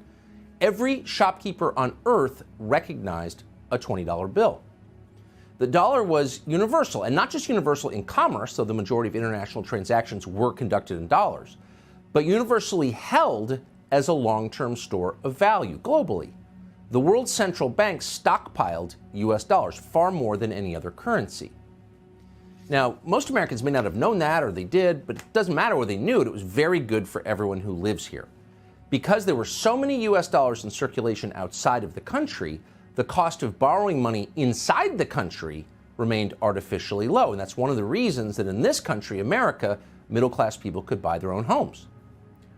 every shopkeeper on earth recognized a $20 bill. The dollar was universal, and not just universal in commerce, though the majority of international transactions were conducted in dollars, but universally held as a long-term store of value globally. The world's central banks stockpiled U.S. dollars, far more than any other currency. Now, most Americans may not have known that, or they did, but it doesn't matter whether they knew it. It was very good for everyone who lives here. Because there were so many U.S. dollars in circulation outside of the country, the cost of borrowing money inside the country remained artificially low. And that's one of the reasons that in this country, America, middle-class people could buy their own homes.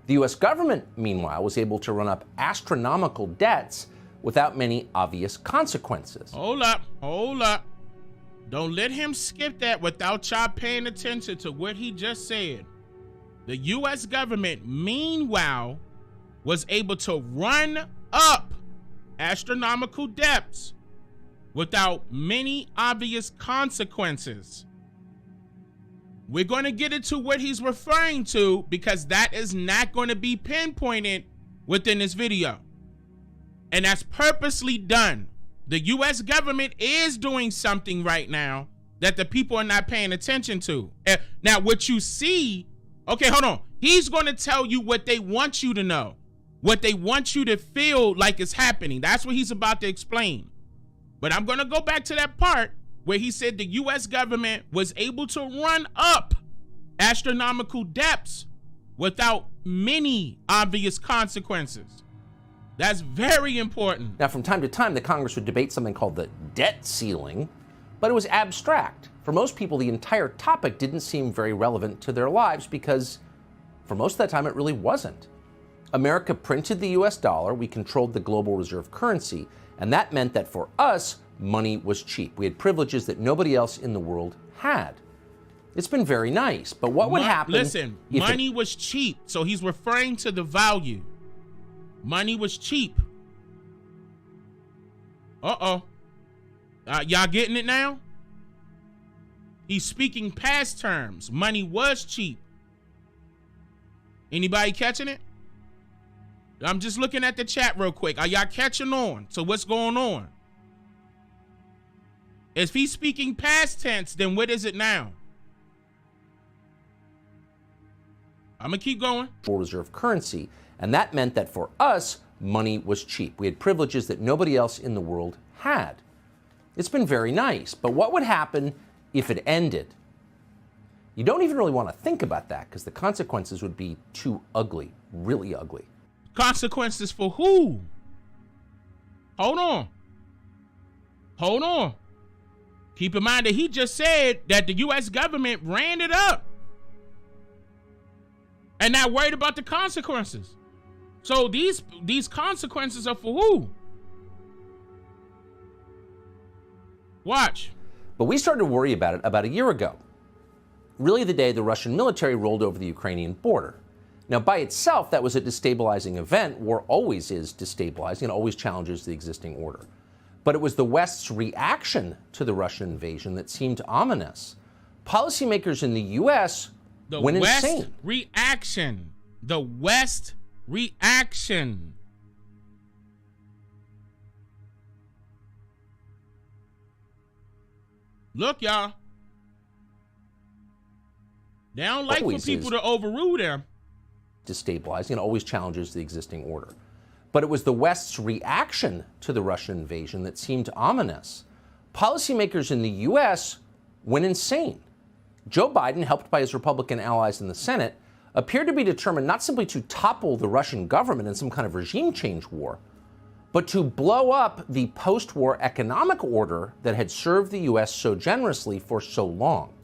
The U.S. government, meanwhile, was able to run up astronomical debts without many obvious consequences. Hold up. Don't let him skip that without y'all paying attention to what he just said. The U.S. government, meanwhile, was able to run up astronomical depths without many obvious consequences. We're going to get into what he's referring to because that is not going to be pinpointed within this video. And that's purposely done. The U.S. government is doing something right now that the people are not paying attention to. Now, what you see, okay, hold on. He's going to tell you what they want you to know, what they want you to feel like is happening. That's what he's about to explain. But I'm going to go back to that part where he said the U.S. government was able to run up astronomical depths without many obvious consequences. That's very important. Now, from time to time, the Congress would debate something called the debt ceiling, but it was abstract. For most people, the entire topic didn't seem very relevant to their lives because for most of that time, it really wasn't. America printed the U.S. dollar, we controlled the global reserve currency, and that meant that for us, money was cheap. We had privileges that nobody else in the world had. It's been very nice, but what would happen? Listen, money was cheap, so he's referring to the value. Money was cheap. Y'all getting it now? He's speaking past terms. Money was cheap. Anybody catching it? I'm just looking at the chat real quick. Are y'all catching on? So what's going on? If he's speaking past tense, then what is it now? I'm gonna keep going. Reserve currency, and that meant that for us, money was cheap. We had privileges that nobody else in the world had. It's been very nice, but what would happen if it ended? You don't even really want to think about that because the consequences would be too ugly, really ugly. Consequences for who? Hold on. Keep in mind that he just said that the U.S. government ran it up and not worried about the consequences. So these consequences are for who? Watch. But we started to worry about it about a year ago. Really the day the Russian military rolled over the Ukrainian border. Now, by itself, that was a destabilizing event. War always is destabilizing and always challenges the existing order. But it was the West's reaction to the Russian invasion that seemed ominous. Policymakers in the U.S. went insane. The West reaction. Look, y'all. They don't like for people to overrule them. Destabilizing and always challenges the existing order. But it was the West's reaction to the Russian invasion that seemed ominous. Policymakers in the U.S. went insane. Joe Biden, helped by his Republican allies in the Senate, appeared to be determined not simply to topple the Russian government in some kind of regime change war, but to blow up the post-war economic order that had served the U.S. so generously for so long.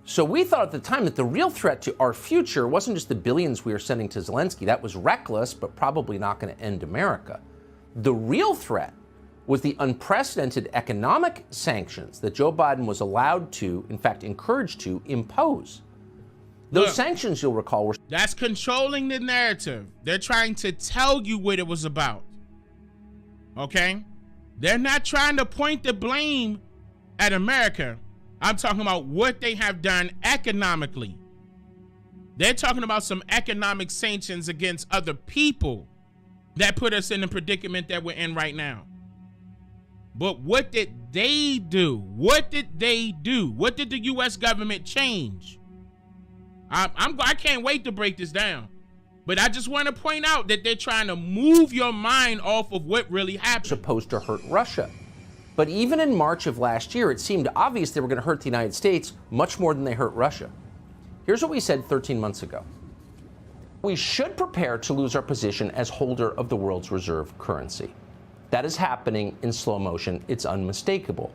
So we thought at the time that the real threat to our future wasn't just the billions we were sending to Zelensky. That was reckless, but probably not going to end America. The real threat was the unprecedented economic sanctions that Joe Biden was allowed to, in fact, encouraged to impose. Those sanctions, you'll recall, were... That's controlling the narrative. They're trying to tell you what it was about. Okay? They're not trying to point the blame at America. I'm talking about what they have done economically. They're talking about some economic sanctions against other people that put us in the predicament that we're in right now. But what did they do? What did they do? What did the U.S. government change? I can't wait to break this down. But I just want to point out that they're trying to move your mind off of what really happened. Supposed to hurt Russia. But even in March of last year, it seemed obvious they were going to hurt the United States much more than they hurt Russia. Here's what we said 13 months ago. We should prepare to lose our position as holder of the world's reserve currency. That is happening in slow motion. It's unmistakable.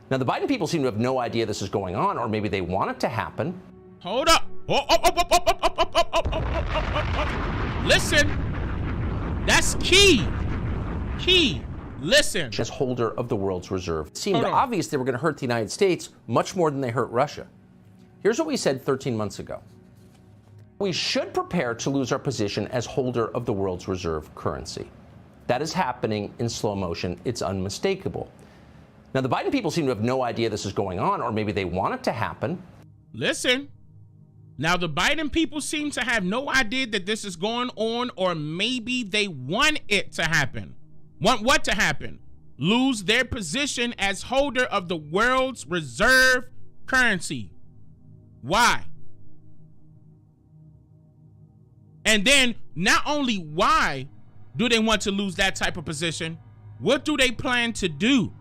Now, the Biden people seem to have no idea this is going on, or maybe they want it to happen. Hold up. Listen. That's key. Listen. As holder of the world's reserve. It seemed obvious they were going to hurt the United States much more than they hurt Russia. Here's what we said 13 months ago. We should prepare to lose our position as holder of the world's reserve currency. That is happening in slow motion. It's unmistakable. Now, the Biden people seem to have no idea this is going on, or maybe they want it to happen. Listen. Now, the Biden people seem to have no idea that this is going on, or maybe they want it to happen. Want what to happen? Lose their position as holder of the world's reserve currency. Why? And then, not only why do they want to lose that type of position, what do they plan to do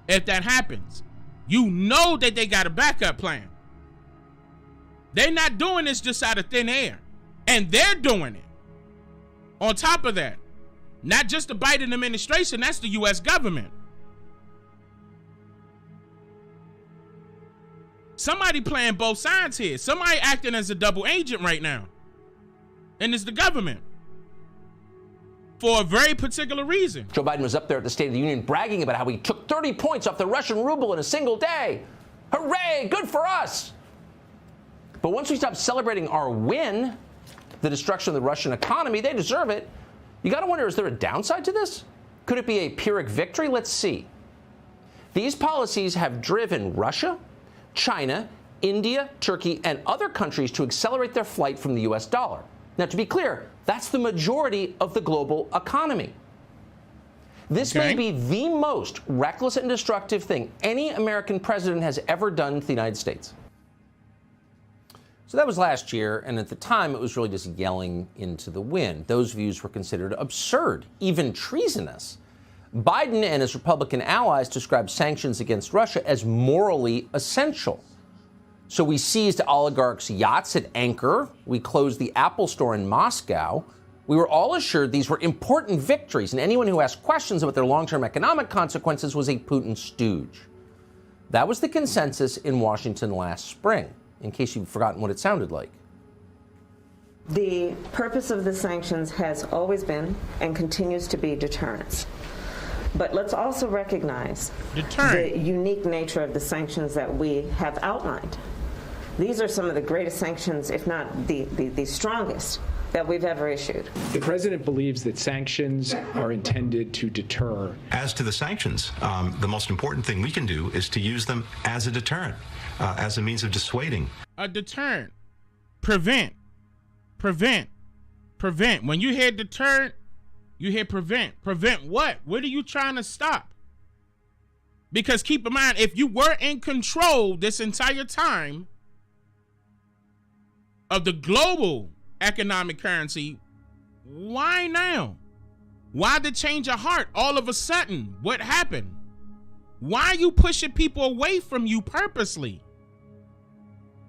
if that happens? You know that they got a backup plan. They're not doing this just out of thin air. And they're doing it. On top of that, not just the Biden administration, that's the U.S. government. Somebody playing both sides here. Somebody acting as a double agent right now. And it's the government. For a very particular reason. Joe Biden was up there at the State of the Union bragging about how he took 30 points off the Russian ruble in a single day. Hooray, good for us. But once we stop celebrating our win, the destruction of the Russian economy, they deserve it. You got to wonder, is there a downside to this? Could it be a Pyrrhic victory? Let's see. These policies have driven Russia, China, India, Turkey, and other countries to accelerate their flight from the U.S. dollar. Now, to be clear, that's the majority of the global economy. This may be the most reckless and destructive thing any American president has ever done to the United States. So that was last year, and at the time, it was really just yelling into the wind. Those views were considered absurd, even treasonous. Biden and his Republican allies described sanctions against Russia as morally essential. So we seized oligarchs' yachts at anchor. We closed the Apple store in Moscow. We were all assured these were important victories, and anyone who asked questions about their long-term economic consequences was a Putin stooge. That was the consensus in Washington last spring, in case you've forgotten what it sounded like. The purpose of the sanctions has always been and continues to be deterrence. But let's also recognize the unique nature of the sanctions that we have outlined. These are some of the greatest sanctions, if not the strongest, that we've ever issued. The president believes that sanctions are intended to deter. As to the sanctions, the most important thing we can do is to use them as a deterrent, as a means of dissuading. A deterrent. Prevent. Prevent. Prevent. When you hear deterrent, you hear prevent. Prevent what? What are you trying to stop? Because keep in mind, if you were in control this entire time of the global economic currency, why now? Why the change of heart all of a sudden? What happened? Why are you pushing people away from you purposely?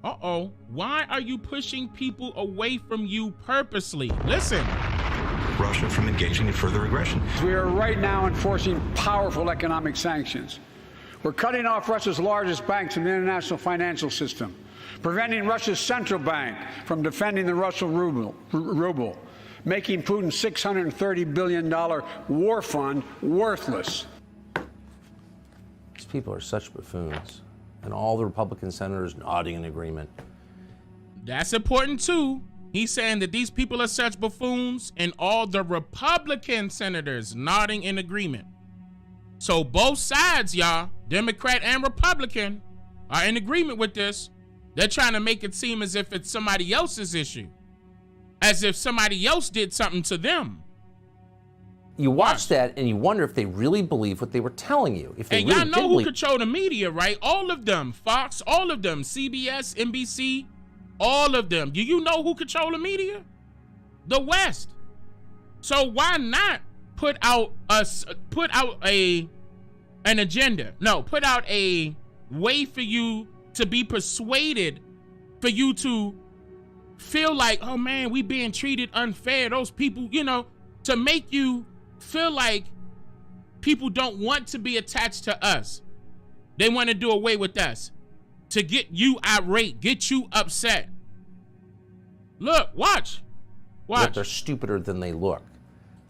Why are you pushing people away from you purposely? Listen. Russia from engaging in further aggression. We are right now enforcing powerful economic sanctions. We're cutting off Russia's largest banks in the international financial system, preventing Russia's central bank from defending the Russian ruble, making Putin's $630 billion war fund worthless. These people are such buffoons, and all the Republican senators nodding in agreement. That's important too. He's saying that these people are such buffoons, and all the Republican senators nodding in agreement. So both sides, y'all, Democrat and Republican, are in agreement with this. They're trying to make it seem as if it's somebody else's issue, as if somebody else did something to them. You watch that and you wonder if they really believe what they were telling you. If they and really y'all know who control the media, right? All of them, Fox, all of them, CBS, NBC, all of them. Do you know who control the media? The West. So why not put out an agenda? No, put out a way for you to be persuaded, for you to feel like, oh man, we being treated unfair. Those people, to make you feel like people don't want to be attached to us. They want to do away with us, to get you irate, get you upset. Look, watch. That they're stupider than they look.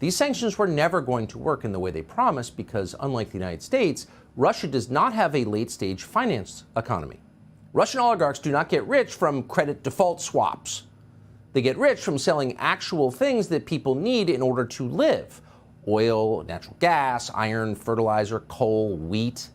These sanctions were never going to work in the way they promised because, unlike the United States, Russia does not have a late-stage finance economy. Russian oligarchs do not get rich from credit default swaps. They get rich from selling actual things that people need in order to live: oil, natural gas, iron, fertilizer, coal, wheat.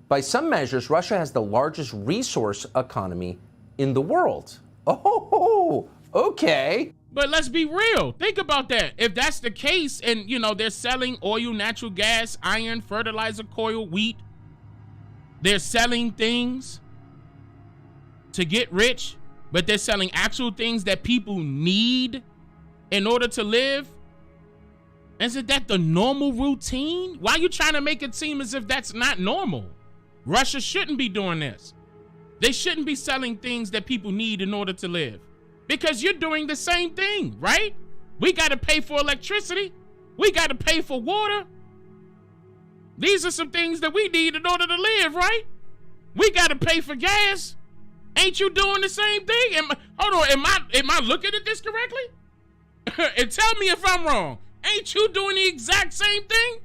By some measures, Russia has the largest resource economy in the world. Oh, okay. But let's be real. Think about that. If that's the case, and they're selling oil, natural gas, iron, fertilizer, coal, wheat, they're selling things to get rich, but they're selling actual things that people need in order to live. Isn't that the normal routine? Why are you trying to make it seem as if that's not normal? Russia shouldn't be doing this. They shouldn't be selling things that people need in order to live. Because you're doing the same thing, right? We got to pay for electricity. We got to pay for water. These are some things that we need in order to live, right? We got to pay for gas. Ain't you doing the same thing? Am I looking at this correctly? And tell me if I'm wrong. Ain't you doing the exact same thing?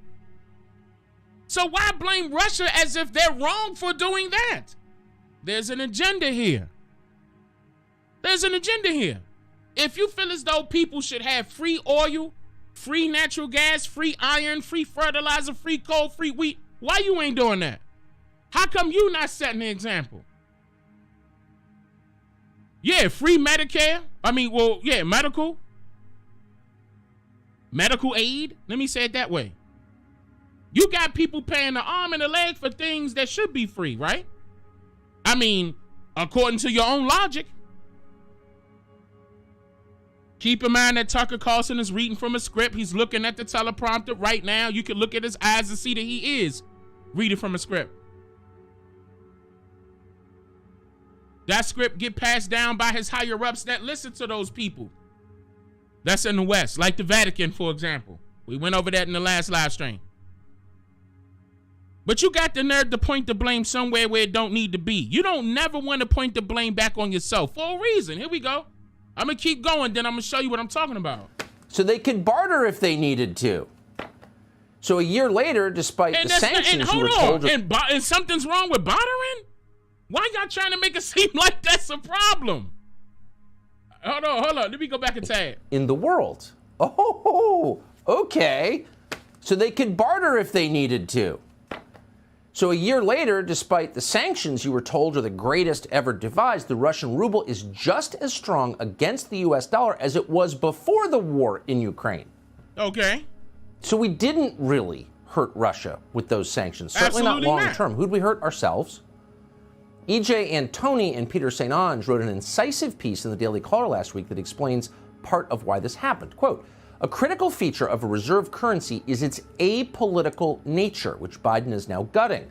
So why blame Russia as if they're wrong for doing that? There's an agenda here. There's an agenda here. If you feel as though people should have free oil, free natural gas, free iron, free fertilizer, free coal, free wheat, why you ain't doing that? How come you not setting the example? Yeah, free Medicare. Medical aid. Let me say it that way. You got people paying the arm and the leg for things that should be free, right? According to your own logic. Keep in mind that Tucker Carlson is reading from a script. He's looking at the teleprompter right now. You can look at his eyes and see that he is reading from a script. That script get passed down by his higher ups that listen to those people. That's in the West, like the Vatican, for example. We went over that in the last live stream. But you got the nerve to point the blame somewhere where it don't need to be. You don't never want to point the blame back on yourself for a reason. Here we go. I'm going to keep going, then I'm going to show you what I'm talking about. So they could barter if they needed to. So a year later, despite the sanctions, you were told... And something's wrong with bartering? Why y'all trying to make it seem like that's a problem? Hold on. Let me go back a tad. In the world. Oh, okay. So they could barter if they needed to. So a year later, despite the sanctions you were told are the greatest ever devised, the Russian ruble is just as strong against the U.S. dollar as it was before the war in Ukraine. Okay. So we didn't really hurt Russia with those sanctions. Certainly not long term. Who'd we hurt? Ourselves. E.J. Antoni and Peter St. Onge wrote an incisive piece in the Daily Caller last week that explains part of why this happened. Quote, a critical feature of a reserve currency is its apolitical nature, which Biden is now gutting.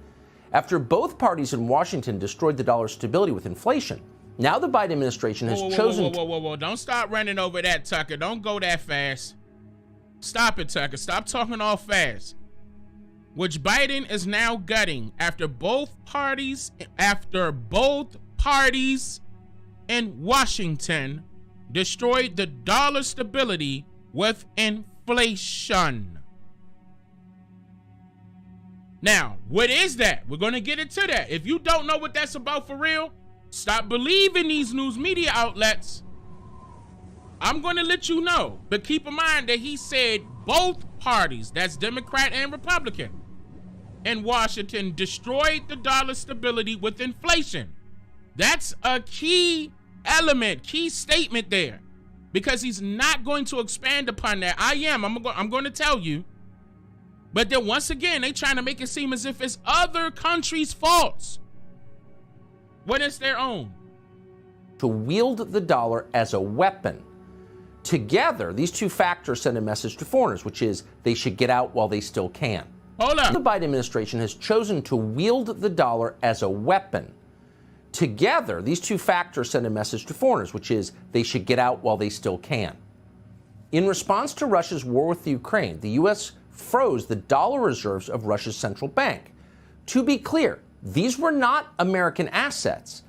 After both parties in Washington destroyed the dollar's stability with inflation, now the Biden administration has chosen... Whoa. Don't start running over that, Tucker. Don't go that fast. Stop it, Tucker. Stop talking all fast. Which Biden is now gutting after both parties in Washington destroyed the dollar stability with inflation. Now, what is that? We're going to get into that. If you don't know what that's about for real, stop believing these news media outlets. I'm going to let you know. But keep in mind that he said both parties, that's Democrat and Republican, in Washington destroyed the dollar stability with inflation. That's a key element, key statement there. Because he's not going to expand upon that. I'm going to tell you. But then once again, they trying to make it seem as if it's other countries' faults when it's their own. To wield the dollar as a weapon. Together, these two factors send a message to foreigners, which is they should get out while they still can. Hold up. The Biden administration has chosen to wield the dollar as a weapon. Together, these two factors send a message to foreigners, which is they should get out while they still can. In response to Russia's war with Ukraine, the U.S. froze the dollar reserves of Russia's central bank. To be clear, these were not American assets.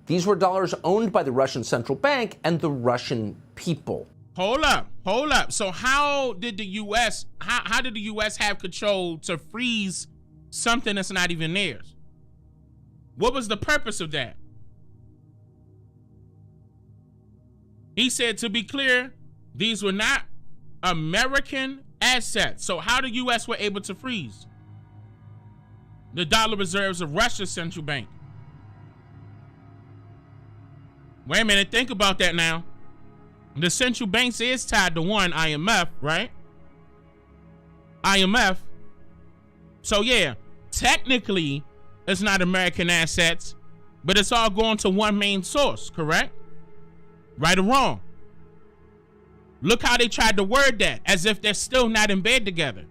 These were dollars owned by the Russian central bank and the Russian people. Hold up. So how did the U.S. how did the U.S. have control to freeze something that's not even theirs? What was the purpose of that? He said, to be clear, these were not American assets. So how the U.S. were able to freeze the dollar reserves of Russia's central bank? Wait a minute, think about that now. The central banks is tied to one, IMF, right? IMF. So yeah, technically it's not American assets, but it's all going to one main source, correct? Right or wrong? Look how they tried to word that, as if they're still not in bed together.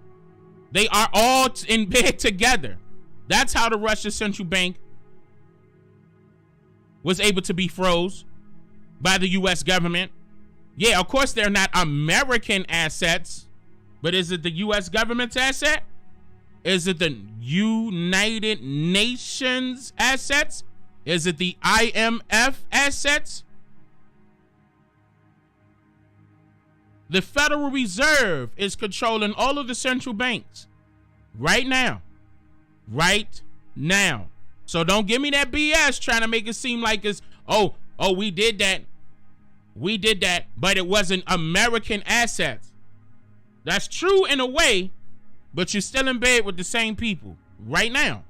They are all in bed together. That's how the Russian central bank was able to be froze by the U.S. government. Yeah, of course they're not American assets, but is it the U.S. government's asset? Is it the United Nations assets? Is it the IMF assets? The Federal Reserve is controlling all of the central banks right now. Right now. So don't give me that BS trying to make it seem like it's, oh, we did that. We did that, but it wasn't American assets. That's true in a way, but you're still in bed with the same people right now.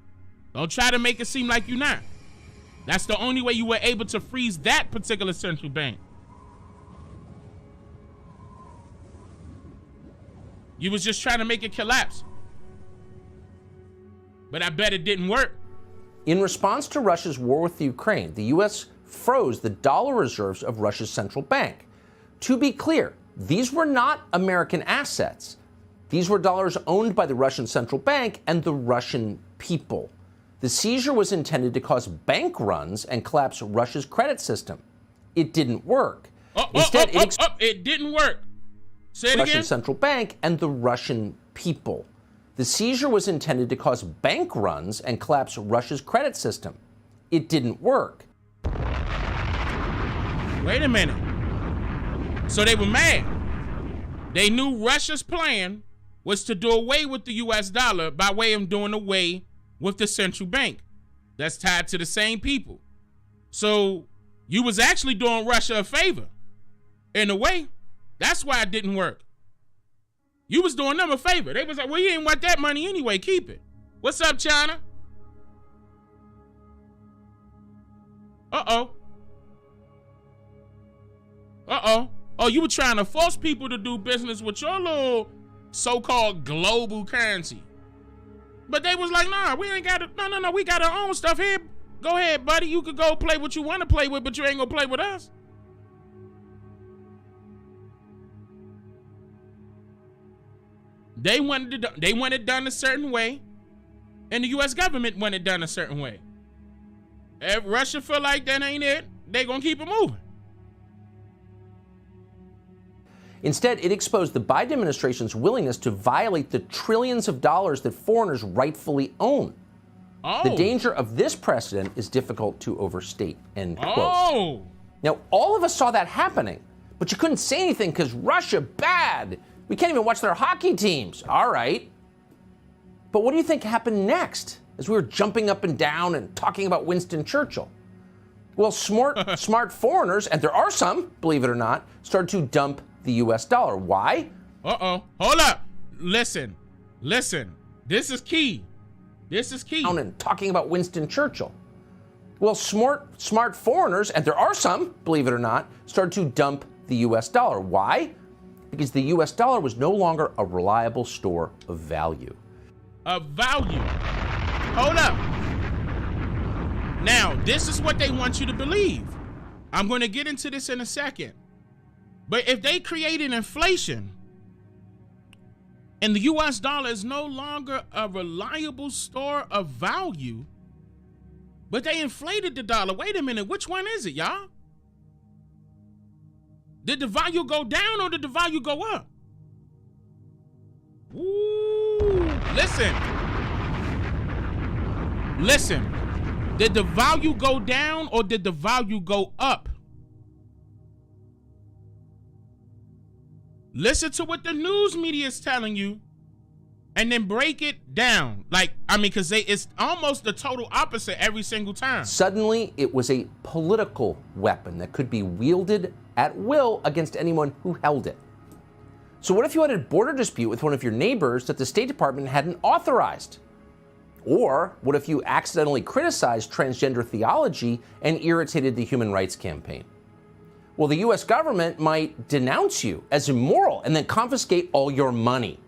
Don't try to make it seem like you're not. That's the only way you were able to freeze that particular central bank. You was just trying to make it collapse. But I bet it didn't work. In response to Russia's war with Ukraine, the U.S. froze the dollar reserves of Russia's central bank. To be clear, these were not American assets. These were dollars owned by the Russian central bank and the Russian people. The seizure was intended to cause bank runs and collapse Russia's credit system. It didn't work. It didn't work. Say it again. Russian central bank and the Russian people. The seizure was intended to cause bank runs and collapse Russia's credit system. It didn't work. Wait a minute. So they were mad. They knew Russia's plan was to do away with the U.S. dollar by way of doing away with the central bank. That's tied to the same people. So you was actually doing Russia a favor. In a way. That's why it didn't work. You was doing them a favor. They was like, well, you ain't want that money anyway. Keep it. What's up, China? Uh-oh. Oh, you were trying to force people to do business with your little so-called global currency. But they was like, nah, we ain't got it. No, we got our own stuff here. Go ahead, buddy. You could go play what you want to play with, but you ain't gonna play with us. They wanted it done a certain way, and the U.S. government wanted it done a certain way. If Russia feel like that ain't it, they gonna keep it moving. Instead, it exposed the Biden administration's willingness to violate the trillions of dollars that foreigners rightfully own. The danger of this precedent is difficult to overstate, end quote. Now, all of us saw that happening, but you couldn't say anything because Russia, bad. We can't even watch their hockey teams. All right. But what do you think happened next as we were jumping up and down and talking about Winston Churchill? Well, smart foreigners, and there are some, believe it or not, started to dump the U.S. dollar. Why? Hold up. Listen. This is key. And talking about Winston Churchill. Well, smart foreigners, and there are some, believe it or not, started to dump the U.S. dollar. Why? Because the U.S. dollar was no longer a reliable store of value. Hold up. Now, this is what they want you to believe. I'm going to get into this in a second. But if they created inflation and the U.S. dollar is no longer a reliable store of value, but they inflated the dollar. Wait a minute, which one is it, y'all? Did the value go down or did the value go up? Ooh, listen. Did the value go down or did the value go up? Listen to what the news media is telling you and then break it down. Like, I mean, because it's almost the total opposite every single time. Suddenly, it was a political weapon that could be wielded at will against anyone who held it. So what if you had a border dispute with one of your neighbors that the State Department hadn't authorized? Or what if you accidentally criticized transgender theology and irritated the Human Rights Campaign? Well, the U.S. government might denounce you as immoral and then confiscate all your money.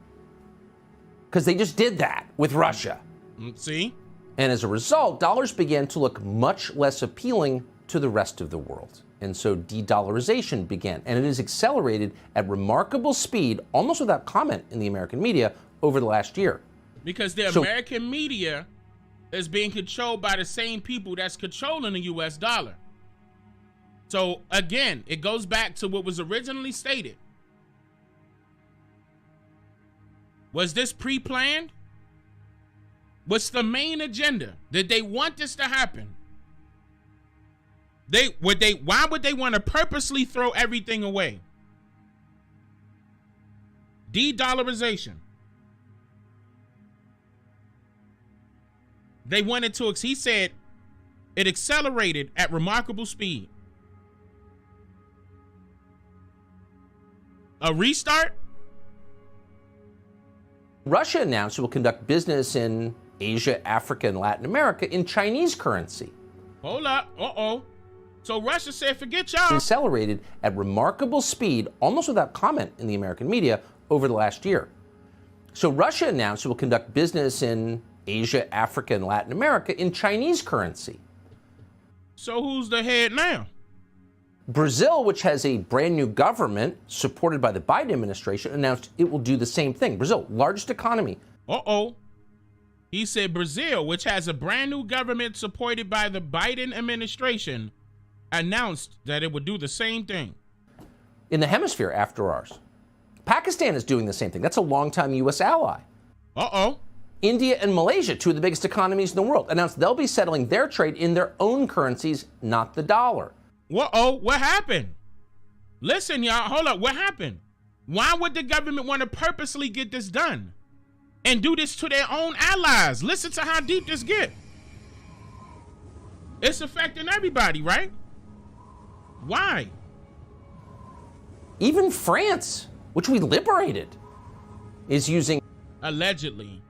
Because they just did that with Russia. See? And as a result, dollars began to look much less appealing to the rest of the world. And so de-dollarization began. And it has accelerated at remarkable speed, almost without comment in the American media, over the last year. Because the American media is being controlled by the same people that's controlling the U.S. dollar. So, again, it goes back to what was originally stated. Was this pre-planned? What's the main agenda? Did they want this to happen? Why would they want to purposely throw everything away? De-dollarization. They wanted to, he said, it accelerated at remarkable speed. A restart? Russia announced it will conduct business in Asia, Africa, and Latin America in Chinese currency. Hold up. Uh-oh. So Russia said, forget y'all. Accelerated at remarkable speed, almost without comment in the American media, over the last year. So Russia announced it will conduct business in Asia, Africa, and Latin America in Chinese currency. So who's the head now? Brazil, which has a brand new government supported by the Biden administration, announced it will do the same thing. Brazil, largest economy. Uh-oh. He said Brazil, which has a brand new government supported by the Biden administration, announced that it would do the same thing. In the hemisphere after ours. Pakistan is doing the same thing. That's a longtime U.S. ally. Uh-oh. India and Malaysia, two of the biggest economies in the world, announced they'll be settling their trade in their own currencies, not the dollar. Uh-oh, what happened? Listen, y'all, hold up, what happened? Why would the government want to purposely get this done and do this to their own allies? Listen to how deep this gets. It's affecting everybody, right? Why? Even France, which we liberated, is using... Allegedly.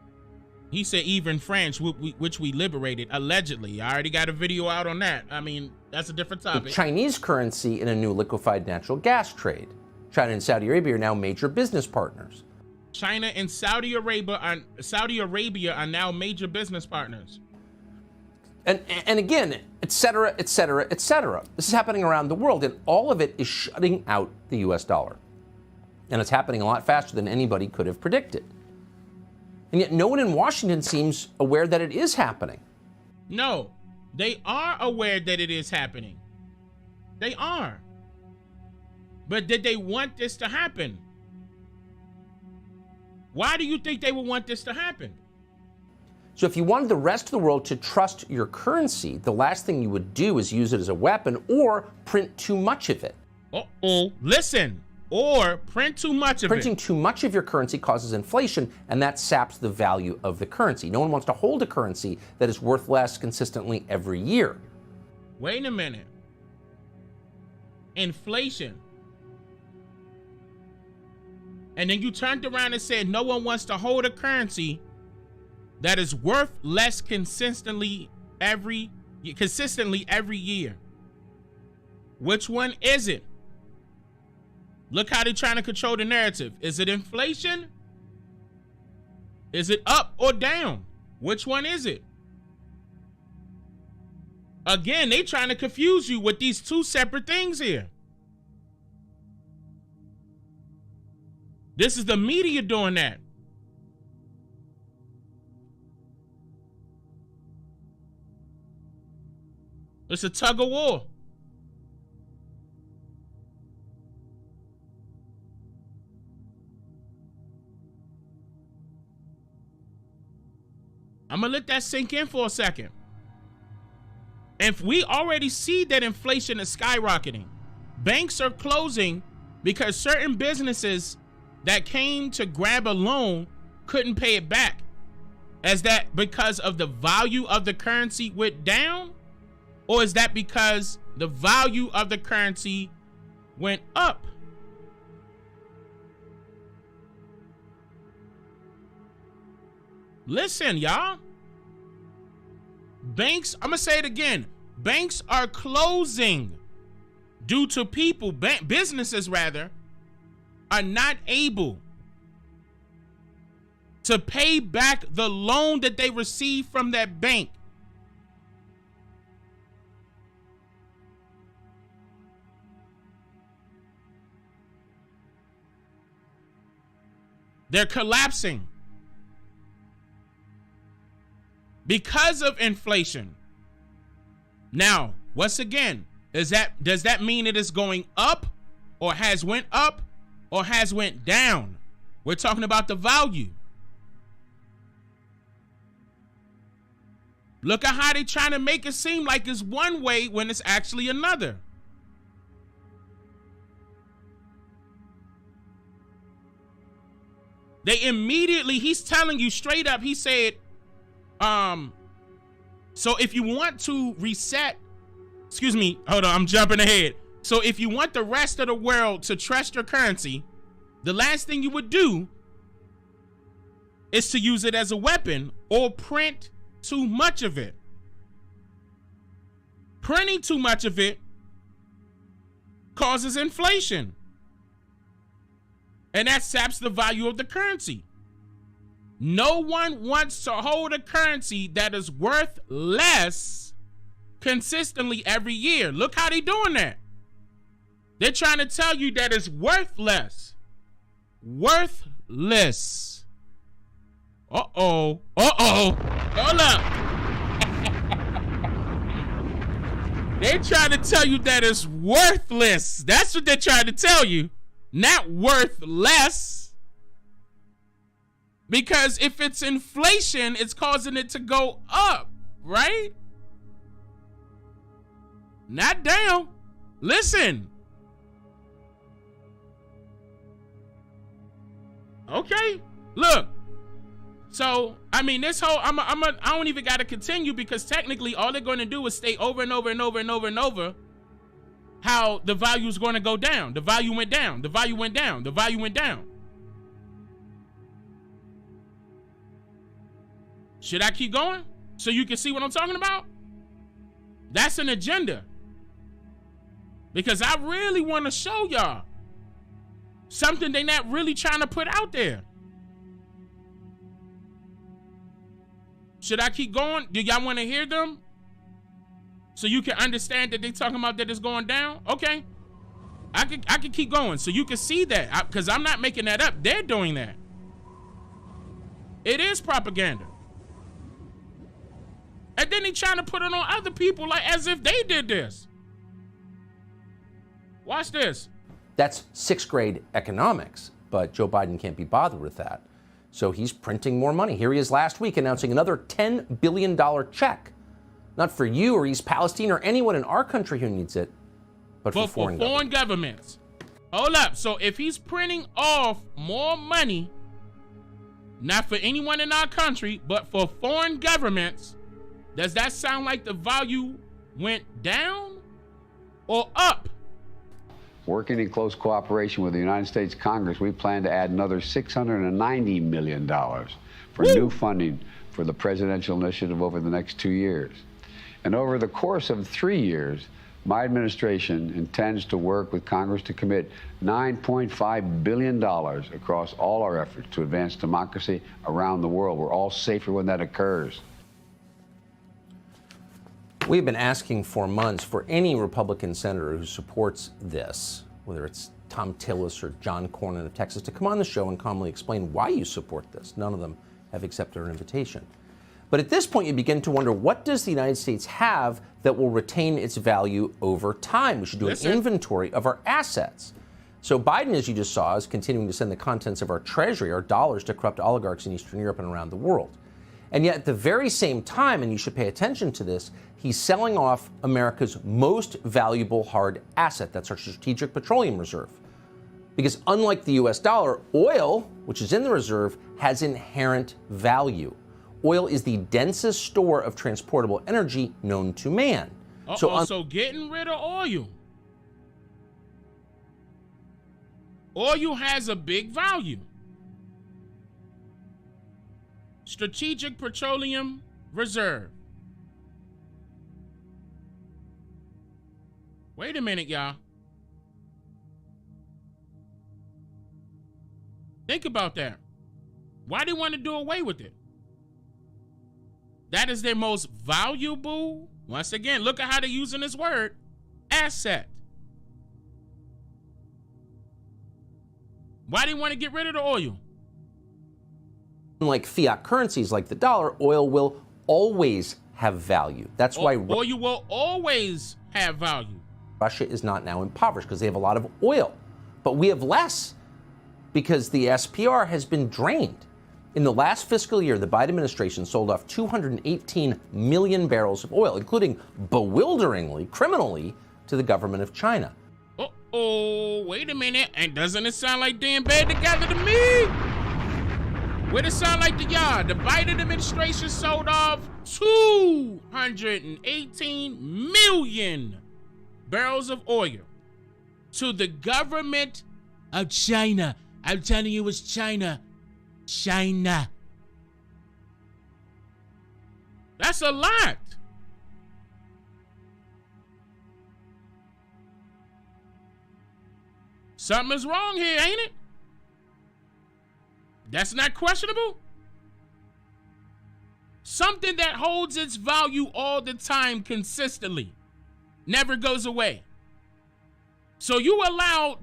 He said even France, which we liberated, allegedly. I already got a video out on that. I mean, that's a different topic. Chinese currency in a new liquefied natural gas trade. China and Saudi Arabia are now major business partners. China and Saudi Arabia are now major business partners. And again, et cetera, et cetera, et cetera. This is happening around the world, and all of it is shutting out the U.S. dollar. And it's happening a lot faster than anybody could have predicted. And yet no one in Washington seems aware that it is happening. No, they are aware that it is happening. They are. But did they want this to happen? Why do you think they would want this to happen? So if you wanted the rest of the world to trust your currency, the last thing you would do is use it as a weapon or print too much of it. Uh-oh, listen. Or print too much of it. Printing too much of your currency causes inflation, and that saps the value of the currency. No one wants to hold a currency that is worth less consistently every year. Wait a minute. Inflation. And then you turned around and said no one wants to hold a currency that is worth less consistently every year. Which one is it? Look how they're trying to control the narrative. Is it inflation? Is it up or down? Which one is it? Again, they trying to confuse you with these two separate things here. This is the media doing that. It's a tug of war. I'm gonna let that sink in for a second. If we already see that inflation is skyrocketing, banks are closing because certain businesses that came to grab a loan couldn't pay it back? Is that because of the value of the currency went down? Or is that because the value of the currency went up? Listen, y'all. Banks, I'm gonna say it again. Banks are closing due to people, businesses rather, are not able to pay back the loan that they received from that bank. They're collapsing because of inflation. Now, once again, does that mean it is going up, or has went up, or has went down? We're talking about the value. Look at how they're trying to make it seem like it's one way when it's actually another. They immediately, he's telling you straight up, he said, so if you want to reset, excuse me, hold on, I'm jumping ahead. So if you want the rest of the world to trust your currency, the last thing you would do is to use it as a weapon or print too much of it. Printing too much of it causes inflation. And that saps the value of the currency. No one wants to hold a currency that is worth less consistently every year. Look how they're doing that. They're trying to tell you that it's worth less. Worthless. Uh-oh. Hold up. They're trying to tell you that it's worthless. That's what they're trying to tell you. Not worth less. Because if it's inflation, it's causing it to go up, right? Not down. Listen. Okay. Look. So, I mean, this whole, I don't even got to continue, because technically all they're going to do is stay over and over and over and over and over how the value is going to go down. The value went down. The value went down. The value went down. Should I keep going so you can see what I'm talking about? That's an agenda. Because I really want to show y'all something they're not really trying to put out there. Should I keep going? Do y'all want to hear them? So you can understand that they're talking about that it's going down? Okay. I can keep going so you can see that, because I'm not making that up. They're doing that. It is propaganda. And then they're trying to put it on other people like as if they did this. Watch this. That's sixth grade economics, but Joe Biden can't be bothered with that. So he's printing more money. Here he is last week announcing another $10 billion check. Not for you or East Palestine or anyone in our country who needs it, but for foreign governments. Hold up. So if he's printing off more money, not for anyone in our country, but for foreign governments, does that sound like the value went down or up? Working in close cooperation with the United States Congress, we plan to add another $690 million for new funding for the presidential initiative over the next 2 years. And over the course of 3 years, my administration intends to work with Congress to commit $9.5 billion across all our efforts to advance democracy around the world. We're all safer when that occurs. We've been asking for months for any Republican senator who supports this, whether it's Tom Tillis or John Cornyn of Texas, to come on the show and calmly explain why you support this. None of them have accepted our invitation. But at this point, you begin to wonder, what does the United States have that will retain its value over time? We should do an inventory of our assets. So Biden, as you just saw, is continuing to send the contents of our treasury, our dollars, to corrupt oligarchs in Eastern Europe and around the world. And yet at the very same time, and you should pay attention to this, he's selling off America's most valuable hard asset. That's our Strategic Petroleum Reserve. Because unlike the US dollar, oil, which is in the reserve, has inherent value. Oil is the densest store of transportable energy known to man. So getting rid of oil. Oil has a big value. Strategic Petroleum Reserve. Wait a minute, y'all. Think about that. Why do they want to do away with it? That is their most valuable, once again, look at how they're using this word, asset. Why do you want to get rid of the oil? Unlike fiat currencies like the dollar, oil will always have value. That's why oil will always have value. Russia is not now impoverished because they have a lot of oil. But we have less because the SPR has been drained. In the last fiscal year, the Biden administration sold off 218 million barrels of oil, including bewilderingly, criminally, to the government of China. Uh-oh, wait a minute. And doesn't it sound like damn bad together to me? What it sound like to y'all? The Biden administration sold off 218 million barrels of oil to the government of China. I'm telling you, it's China. China. That's a lot. Something is wrong here, ain't it? That's not questionable. Something that holds its value all the time consistently, never goes away. So you allow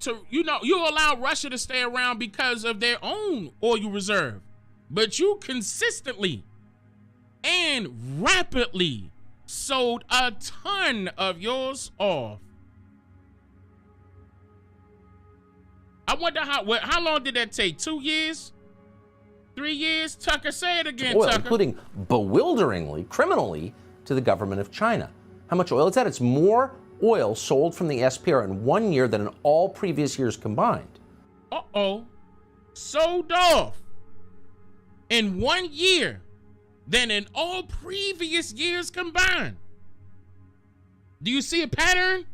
Russia to stay around because of their own oil reserve, but you consistently and rapidly sold a ton of yours off. I wonder how long did that take? 2 years? 3 years? Tucker, say it again, oil, Tucker. Including bewilderingly, criminally, to the government of China. How much oil is that? It's more oil sold from the SPR in 1 year than in all previous years combined. Uh-oh. Sold off in 1 year than in all previous years combined. Do you see a pattern?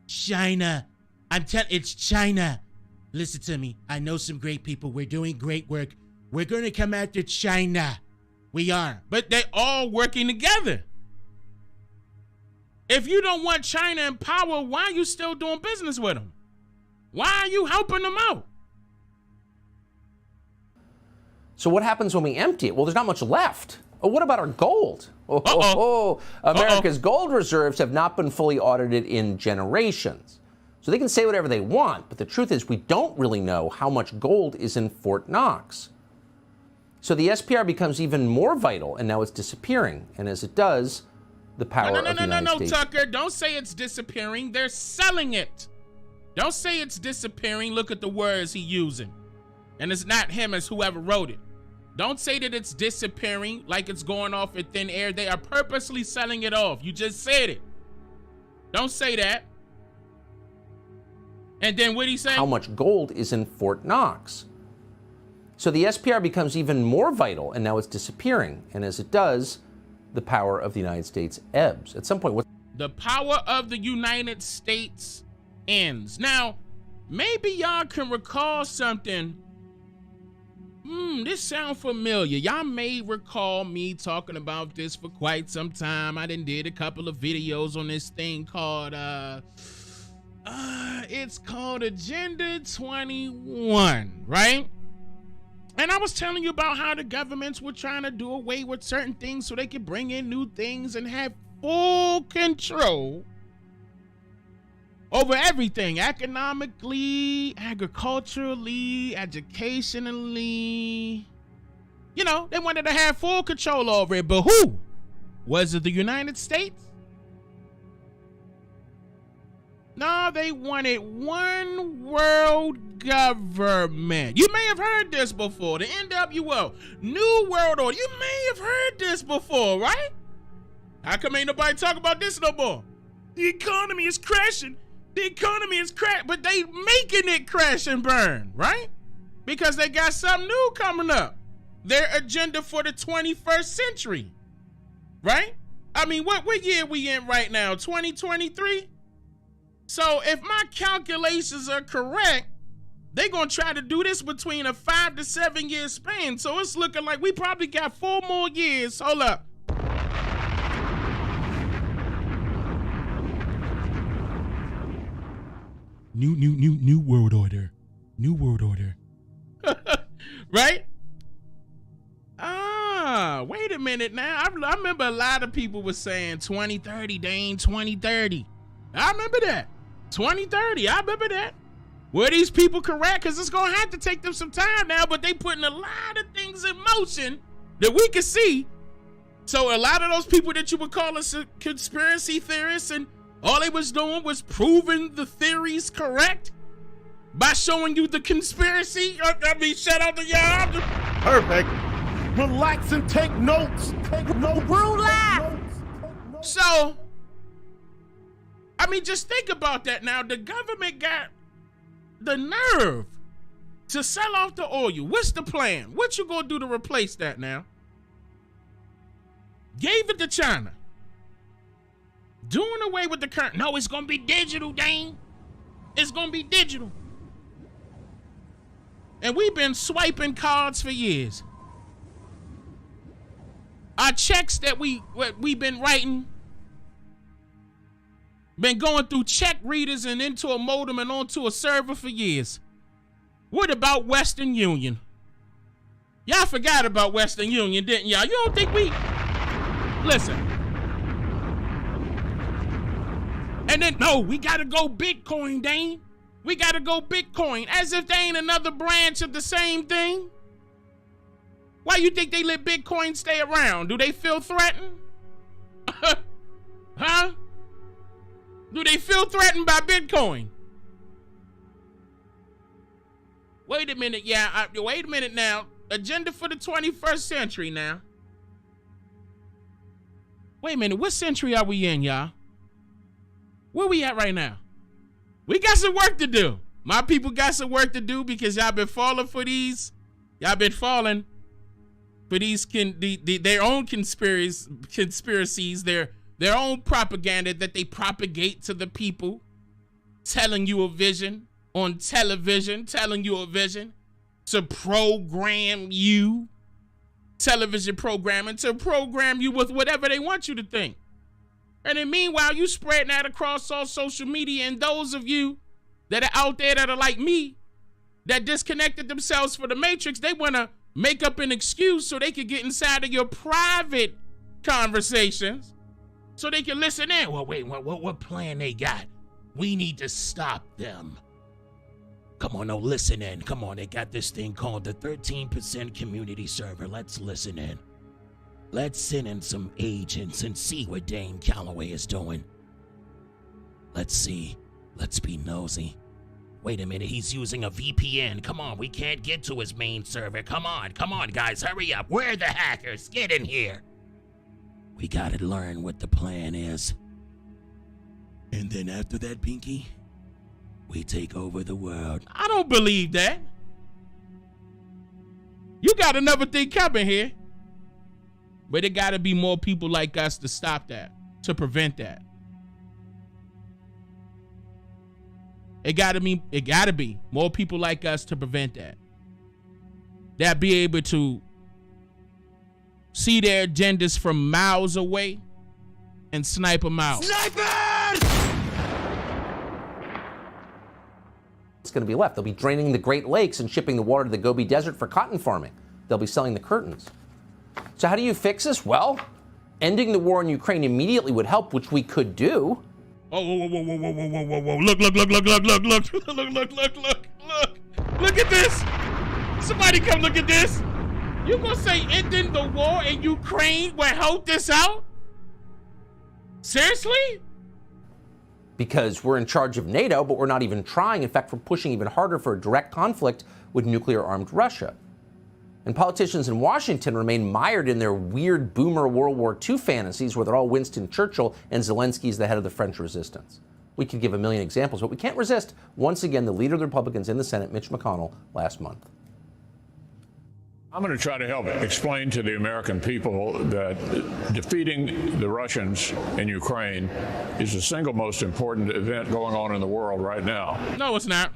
China. It's China. Listen to me. I know some great people. We're doing great work. We're going to come after China. We are. But they're all working together. If you don't want China in power, why are you still doing business with them? Why are you helping them out? So what happens when we empty it? Well, there's not much left. Oh, what about our gold? America's gold reserves have not been fully audited in generations. So they can say whatever they want, but the truth is we don't really know how much gold is in Fort Knox. So the SPR becomes even more vital, and now it's disappearing. And as it does, the power of the United States. Tucker, don't say it's disappearing. They're selling it. Don't say it's disappearing. Look at the words he's using. And it's not him, it's whoever wrote it. Don't say that it's disappearing like it's going off in thin air. They are purposely selling it off. You just said it. Don't say that. And then what did he say? How much gold is in Fort Knox. So the SPR becomes even more vital, and now it's disappearing. And as it does, the power of the United States ebbs. At some point, the power of the United States ends. Now, maybe y'all can recall something. This sounds familiar. Y'all may recall me talking about this for quite some time. I did a couple of videos on this thing called, it's called Agenda 21, right? And I was telling you about how the governments were trying to do away with certain things so they could bring in new things and have full control over everything, economically, agriculturally, educationally. You know, they wanted to have full control over it, but who? Was it the United States? No, they wanted one world government. You may have heard this before, the NWO, New World Order. You may have heard this before, right? How come ain't nobody talk about this no more? The economy is crashing. The economy is crash, but they making it crash and burn, right? Because they got something new coming up. Their agenda for the 21st century, right? I mean, what year we in right now? 2023? So if my calculations are correct, they're going to try to do this between a 5 to 7 year span. So it's looking like we probably got 4 more years. Hold up. New world order. New world order. Right? Wait a minute now. I remember a lot of people were saying 2030, Dane, 2030. I remember that. 2030, I remember that. Were these people correct? Because it's going to have to take them some time now, but they putting a lot of things in motion that we can see. So a lot of those people that you would call us conspiracy theorists, and all they was doing was proving the theories correct by showing you the conspiracy. I mean, shout out to y'all. Perfect. Relax and take notes. Take notes. Relax. So, I mean, just think about that now. The government got the nerve to sell off the oil. What's the plan? What you gonna do to replace that now? Gave it to China. Doing away with the current. No, it's gonna be digital, Dane. It's gonna be digital. And we've been swiping cards for years. Our checks that we've been writing, been going through check readers and into a modem and onto a server for years. What about Western Union? Y'all forgot about Western Union, didn't y'all? You don't think we... Listen. And then, no, we gotta go Bitcoin, Dane. We gotta go Bitcoin. As if they ain't another branch of the same thing. Why you think they let Bitcoin stay around? Do they feel threatened? Huh? Do they feel threatened by Bitcoin? Wait a minute, wait a minute now. Agenda for the 21st century now. Wait a minute, what century are we in, y'all? Where we at right now? We got some work to do. My people got some work to do because y'all been falling for these. Y'all been falling for these their own conspiracies, their own propaganda that they propagate to the people, telling you a vision on television, telling you a vision to program you, television programming to program you with whatever they want you to think. And then meanwhile, you spreading that across all social media, and those of you that are out there that are like me, that disconnected themselves for the Matrix, they want to make up an excuse so they can get inside of your private conversations so they can listen in. Well, wait, what plan they got? We need to stop them. Come on, no, listen in. Come on, they got this thing called the 13% community server. Let's listen in. Let's send in some agents and see what Dane Calloway is doing. Let's see. Let's be nosy. Wait a minute, he's using a VPN. Come on, we can't get to his main server. Come on, guys, hurry up. We're the hackers. Get in here. We gotta learn what the plan is. And then after that, Pinky, we take over the world. I don't believe that. You got another thing coming here. But it gotta be more people like us to stop that, to prevent that. It gotta be more people like us to prevent that. That be able to see their agendas from miles away and snipe them out. Snipers! It's going to be left. They'll be draining the Great Lakes and shipping the water to the Gobi Desert for cotton farming. They'll be selling the curtains. So how do you fix this? Well, ending the war in Ukraine immediately would help, which we could do. Oh, whoa. Look at this. Somebody come look at this. You gonna say ending the war in Ukraine will help this out? Seriously? Because we're in charge of NATO, but we're not even trying. In fact, we're pushing even harder for a direct conflict with nuclear-armed Russia. And politicians in Washington remain mired in their weird boomer World War II fantasies where they're all Winston Churchill and Zelensky's the head of the French resistance. We could give a million examples, but we can't resist, once again, the leader of the Republicans in the Senate, Mitch McConnell, last month. I'm going to try to help explain to the American people that defeating the Russians in Ukraine is the single most important event going on in the world right now. No, it's not.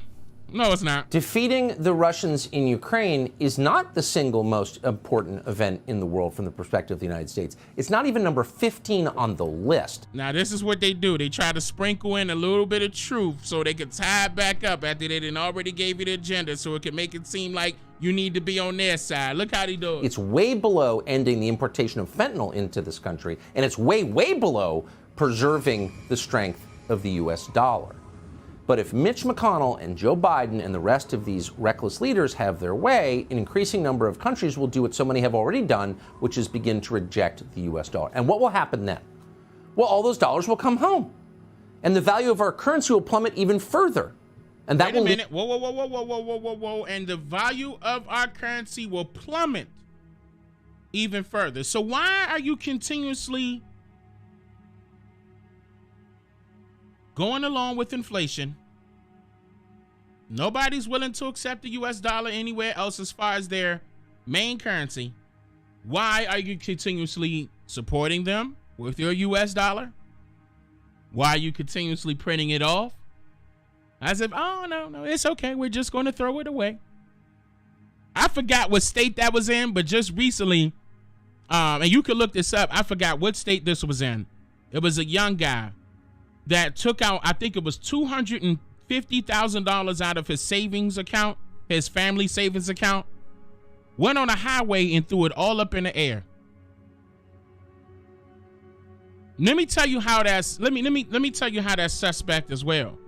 No, it's not. Defeating the Russians in Ukraine is not the single most important event in the world from the perspective of the United States. It's not even number 15 on the list. Now, this is what they do. They try to sprinkle in a little bit of truth so they can tie it back up after they didn't already gave you the agenda, so it can make it seem like you need to be on their side. Look how they do it. It's way below ending the importation of fentanyl into this country, and it's way, way below preserving the strength of the U.S. dollar. But if Mitch McConnell and Joe Biden and the rest of these reckless leaders have their way, an increasing number of countries will do what so many have already done, which is begin to reject the U.S. dollar. And what will happen then? Well, all those dollars will come home, and the value of our currency will plummet even further. And that Wait a minute. Whoa. And the value of our currency will plummet even further. So why are you continuously going along with inflation? Nobody's willing to accept the U.S. dollar anywhere else as far as their main currency. Why are you continuously supporting them with your U.S. dollar? Why are you continuously printing it off? As if, oh, no, it's okay. We're just going to throw it away. I forgot what state that was in, but just recently, and you can look this up, I forgot what state this was in. It was a young guy that took out, I think it was $250,000 out of his savings account, his family savings account, went on a highway and threw it all up in the air. Let me tell you how that's, let me tell you how that's suspect as well.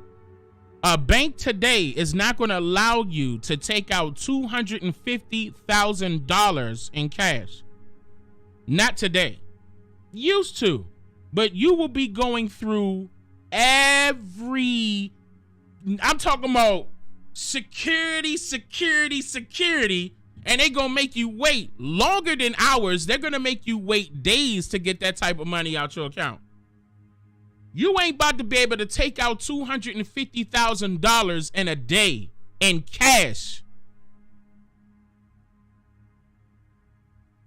A bank today is not going to allow you to take out $250,000 in cash. Not today. Used to. But you will be going through I'm talking about security, and they're going to make you wait longer than hours. They're going to make you wait days to get that type of money out your account. You ain't about to be able to take out $250,000 in a day in cash.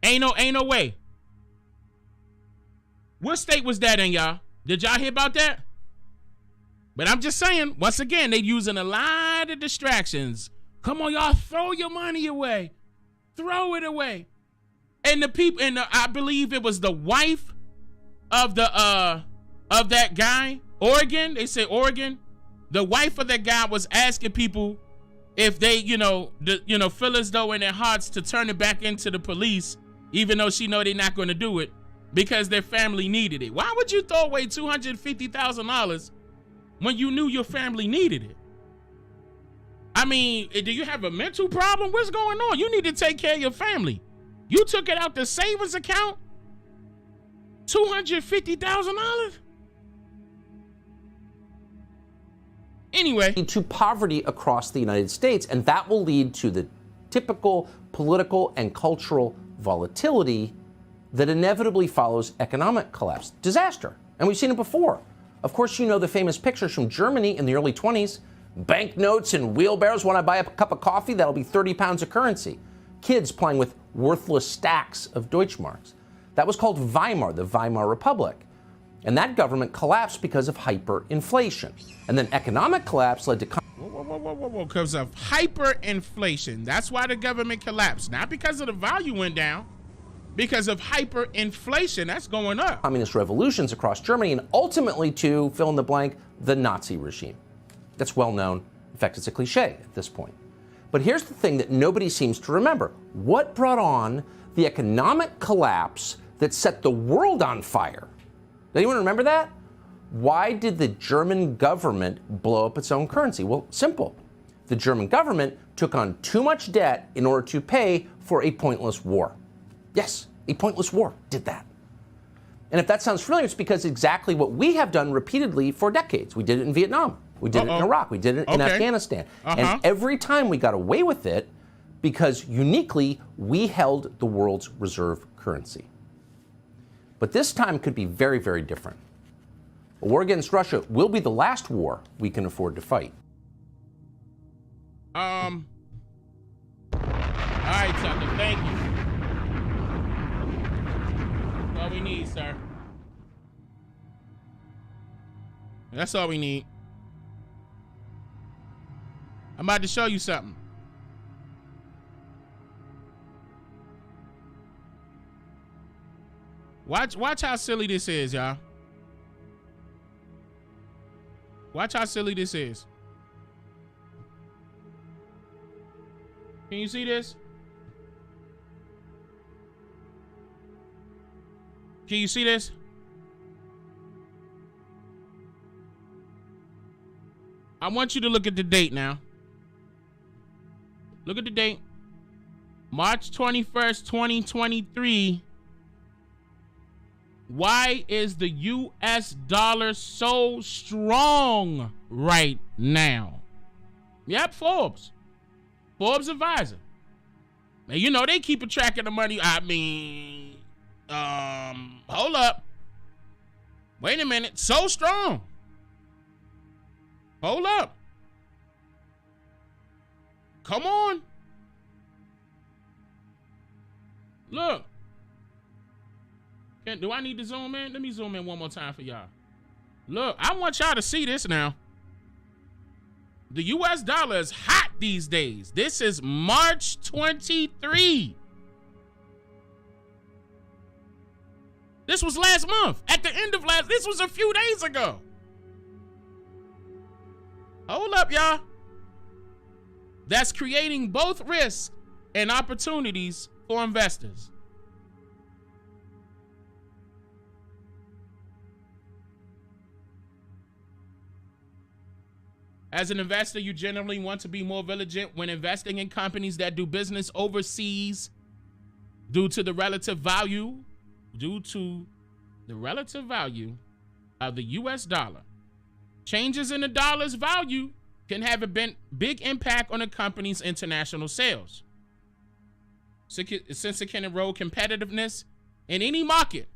Ain't no way. What state was that in, y'all? Did y'all hear about that? But I'm just saying, once again, they using a lot of distractions. Come on, y'all, throw your money away. Throw it away. And the people, I believe it was the wife of that guy, Oregon. They say Oregon. The wife of that guy was asking people if they, feel as though in their hearts to turn it back into the police, even though she know they're not going to do it because their family needed it. Why would you throw away $250,000 when you knew your family needed it? I mean, do you have a mental problem? What's going on? You need to take care of your family. You took it out the savings account? $250,000? Anyway. To poverty across the United States, and that will lead to the typical political and cultural volatility that inevitably follows economic collapse. Disaster. And we've seen it before. Of course, you know the famous pictures from Germany in the early 20s. Banknotes and wheelbarrows. When I buy a cup of coffee, that'll be 30 pounds of currency. Kids playing with worthless stacks of Deutschmarks. That was called Weimar, the Weimar Republic. And that government collapsed because of hyperinflation. And then economic collapse led to... Whoa. Because of hyperinflation. That's why the government collapsed. Not because of the value went down. Because of hyperinflation. That's going up. Communist revolutions across Germany and ultimately to, fill in the blank, the Nazi regime. That's well known. In fact, it's a cliche at this point. But here's the thing that nobody seems to remember. What brought on the economic collapse that set the world on fire? Does anyone remember that? Why did the German government blow up its own currency? Well, simple. The German government took on too much debt in order to pay for a pointless war. Yes, a pointless war did that. And if that sounds familiar, it's because exactly what we have done repeatedly for decades. We did it in Vietnam. We did it in Iraq. We did it in Afghanistan. And every time we got away with it because uniquely we held the world's reserve currency. But this time could be very, very different. A war against Russia will be the last war we can afford to fight. All right, Tucker, thank you. That's all we need, sir. That's all we need. I'm about to show you something. Watch how silly this is, y'all. Watch how silly this is. Can you see this? Can you see this? I want you to look at the date now. Look at the date. March 21st, 2023. Why is the US dollar so strong right now? Yep, Forbes. Forbes advisor. And you know they keep a track of the money. I mean, hold up. Wait a minute. So strong. Hold up. Come on. Look. Do I need to zoom in? Let me zoom in one more time for y'all. Look, I want y'all to see this now. The US dollar is hot these days. This is March 23. This was last month. At the end of this was a few days ago. Hold up, y'all. That's creating both risks and opportunities for investors. As an investor, you generally want to be more vigilant when investing in companies that do business overseas due to the relative value of the US dollar. Changes in the dollar's value can have a big impact on a company's international sales. Since it can erode competitiveness in any market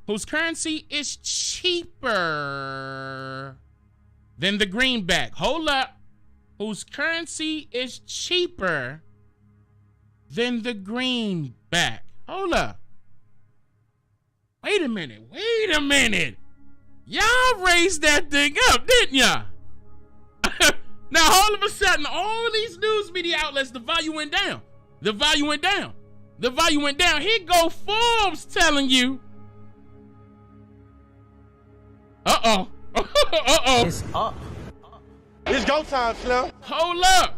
whose currency is cheaper than the greenback. Hold up. Whose currency is cheaper than the greenback. Hold up. Wait a minute. Y'all raised that thing up, didn't y'all? Now, all of a sudden, all these news media outlets, the value went down. Here go Forbes telling you. Uh-oh. It's up. It's go time, Slim. Hold up.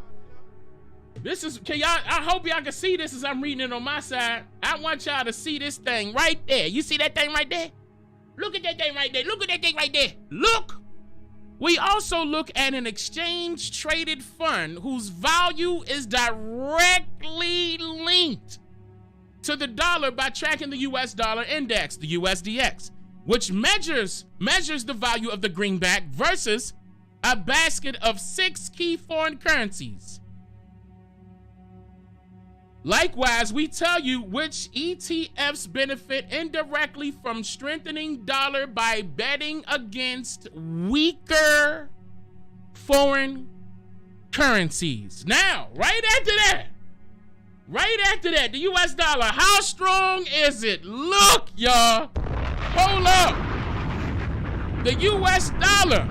This is, I hope y'all can see this as I'm reading it on my side. I want y'all to see this thing right there. You see that thing right there? Look at that thing right there. Look. We also look at an exchange traded fund whose value is directly linked to the dollar by tracking the US dollar index, the USDX, which measures the value of the greenback versus a basket of 6 key foreign currencies. Likewise, we tell you which ETFs benefit indirectly from strengthening dollar by betting against weaker foreign currencies. Now, right after that, the US dollar, how strong is it? Look, y'all. Hold up. The US dollar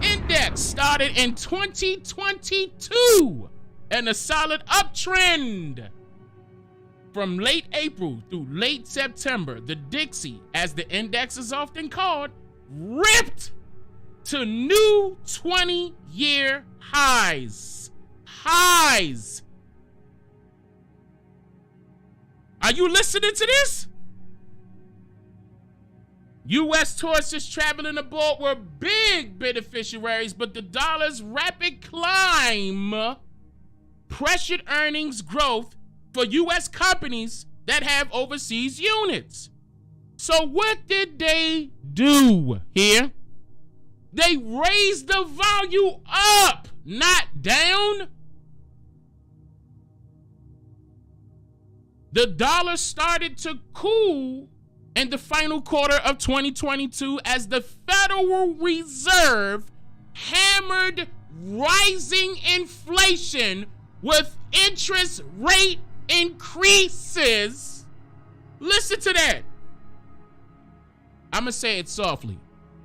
index started in 2022 and a solid uptrend. From late April through late September, the Dixie, as the index is often called, ripped to new 20-year highs. Are you listening to this? U.S. tourists traveling abroad were big beneficiaries, but the dollar's rapid climb pressured earnings growth for U.S. companies that have overseas units. So what did they do here? They raised the value up, not down. The dollar started to cool in the final quarter of 2022 as the Federal Reserve hammered rising inflation with interest rate increases. Listen to that. I'm going to say it softly.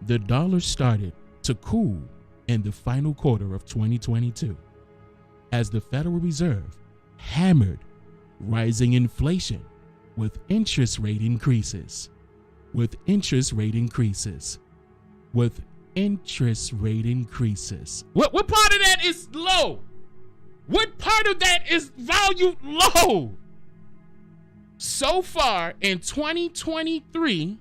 The dollar started to cool in the final quarter of 2022 as the Federal Reserve hammered rising inflation with interest rate increases. With interest rate increases. With interest rate increases. What part of that is low? What part of that is valued low? So far in 2023,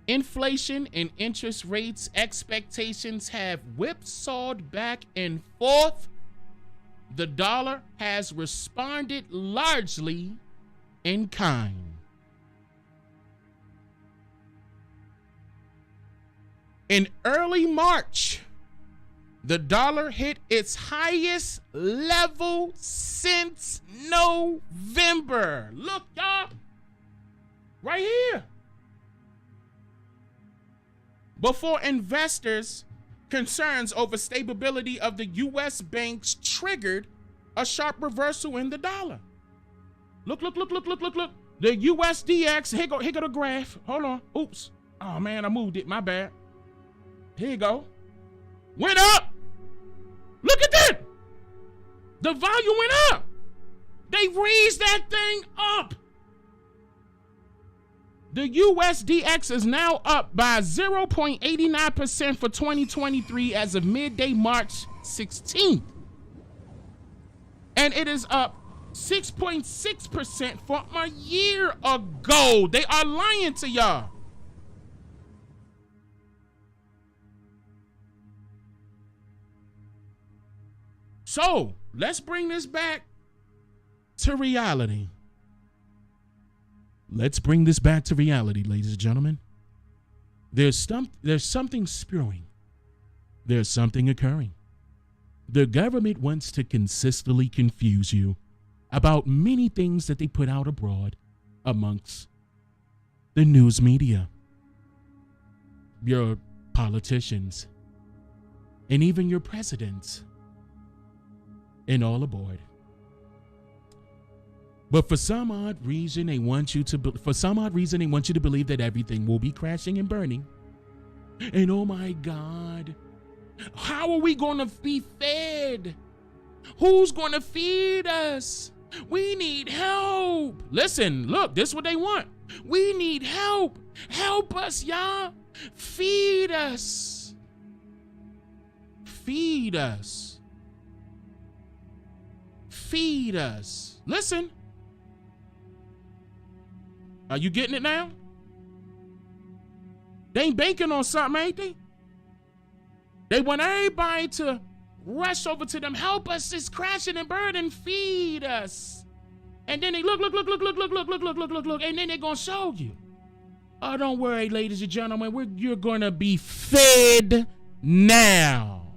inflation and interest rates expectations have whipsawed back and forth. The dollar has responded largely in kind. In early March, the dollar hit its highest level since November. Look, y'all, right here. Before investors' concerns over stability of the U.S. banks triggered a sharp reversal in the dollar. Look. The USDX, here go the graph. Hold on. Oops. Oh, man, I moved it. My bad. Here you go. Went up. Look at that. The value went up. They raised that thing up. The USDX is now up by 0.89% for 2023 as of midday March 16th. And it is up 6.6% from a year ago. They are lying to y'all. So let's bring this back to reality. Let's bring this back to reality, ladies and gentlemen. There's something spewing. There's something occurring. The government wants to consistently confuse you about many things that they put out abroad amongst the news media, your politicians, and even your presidents, and all aboard. But for some odd reason, they want you to believe that everything will be crashing and burning. And oh my God, how are we going to be fed? Who's going to feed us? We need help. Listen, look, this is what they want. We need help. Help us, y'all. Feed us. Feed us. Feed us. Listen. Are you getting it now? They ain't banking on something, ain't they? They want everybody to rush over to them. Help us, it's crashing and burning. Feed us. And then they look, and then they're gonna show you. Oh, don't worry, ladies and gentlemen, you're gonna be fed now.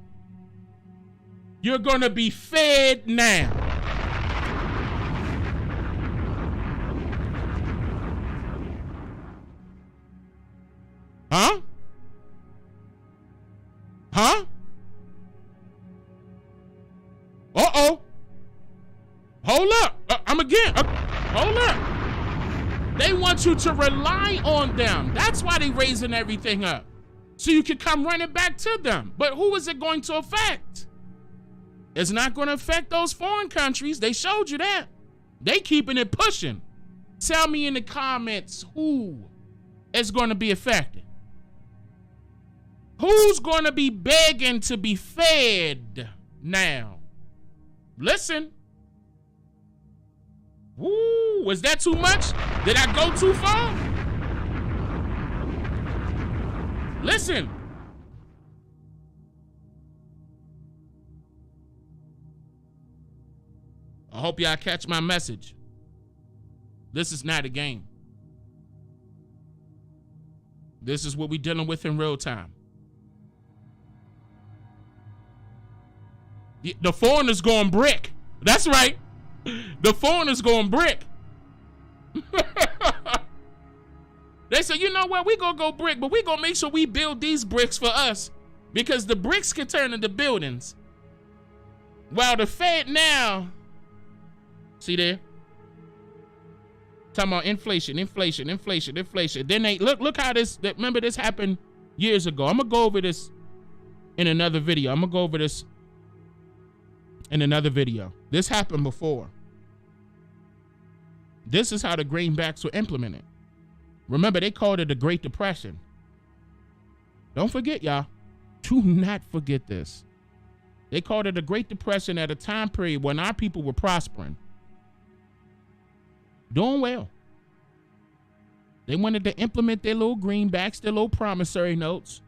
You're gonna be fed now. Huh? Uh-oh. Hold up. Hold up. They want you to rely on them. That's why they raising everything up. So you can come running back to them. But who is it going to affect? It's not going to affect those foreign countries. They showed you that. They keeping it pushing. Tell me in the comments who is going to be affected. Who's going to be begging to be fed now? Listen. Woo, was that too much? Did I go too far? Listen. I hope y'all catch my message. This is not a game. This is what we're dealing with in real time. The foreigners going brick. That's right. The foreigners going brick. They said, you know what? We gonna go brick, but we gonna make sure we build these bricks for us because the bricks can turn into buildings. While the Fed now, see there? Talking about inflation. Then they look how this. Remember this happened years ago. I'm gonna go over this in another video. This happened before. This is how the greenbacks were implemented. Remember, they called it the Great Depression. Don't forget, y'all. Do not forget this. They called it the Great Depression at a time period when our people were prospering. Doing well. They wanted to implement their little greenbacks, their little promissory notes.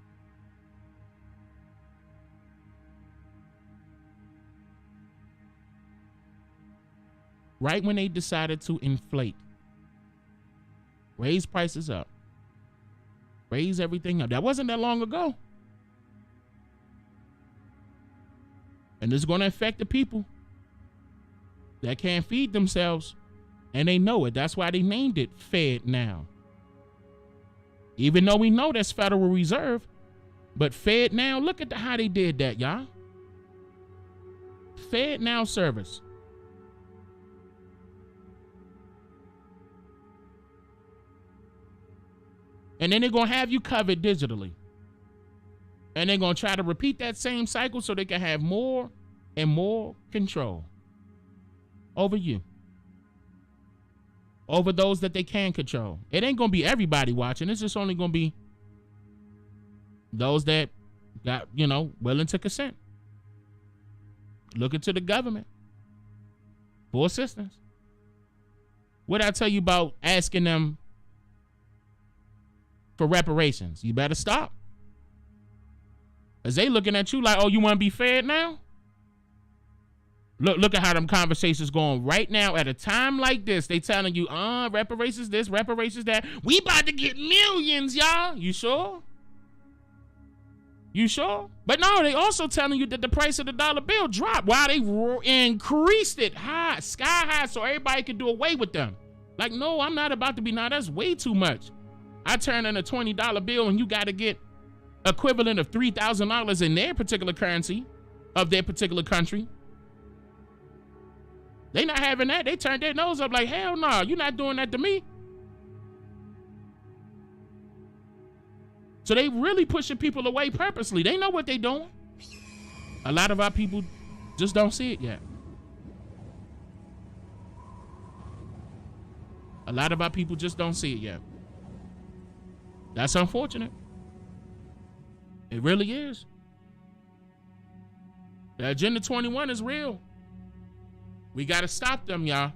Right when they decided to inflate. Raise prices up. Raise everything up. That wasn't that long ago. And this is going to affect the people that can't feed themselves. And they know it. That's why they named it Fed Now. Even though we know that's Federal Reserve. But Fed Now, look at how they did that, y'all. Fed Now service. And then they're going to have you covered digitally. And they're going to try to repeat that same cycle so they can have more and more control over you. Over those that they can control. It ain't going to be everybody watching. It's just only going to be those that got, willing to consent. Looking to the government for assistance. What I tell you about asking them for reparations? You better stop. As they looking at you like, oh, you want to be fed now? Look at how them conversations going right now at a time like this. They telling you, reparations this, reparations that. We about to get millions, y'all. You sure? You sure? But no, they also telling you that the price of the dollar bill dropped while they increased it high, sky high, so everybody could do away with them. Like, no, I'm not about to be. Now that's way too much. I turn in a $20 bill and you got to get equivalent of $3,000 in their particular currency of their particular country. They not having that. They turned their nose up like, hell no, you're not doing that to me. So they really pushing people away purposely. They know what they doing. A lot of our people just don't see it yet. A lot of our people just don't see it yet. That's unfortunate. It really is. The Agenda 21 is real. We got to stop them, y'all.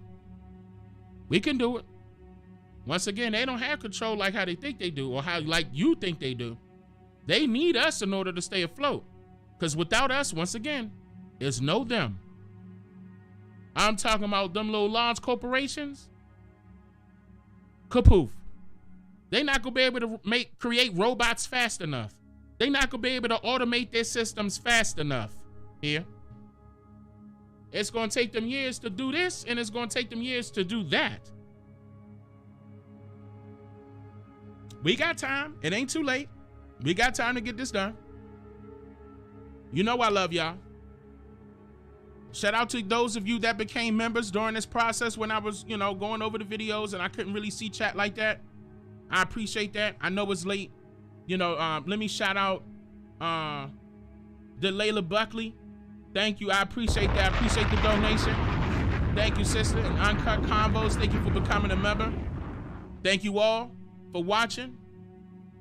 We can do it. Once again, they don't have control like how they think they do or how like you think they do. They need us in order to stay afloat. Because without us, once again, it's no them. I'm talking about them little large corporations. Kapoof. They not going to be able to create robots fast enough. They not going to be able to automate their systems fast enough here. It's going to take them years to do this, and it's going to take them years to do that. We got time. It ain't too late. We got time to get this done. You know I love y'all. Shout out to those of you that became members during this process when I was, going over the videos and I couldn't really see chat like that. I appreciate that. I know it's late. Let me shout out Delayla Buckley. Thank you. I appreciate that. I appreciate the donation. Thank you, sister. And Uncut Convos, thank you for becoming a member. Thank you all for watching.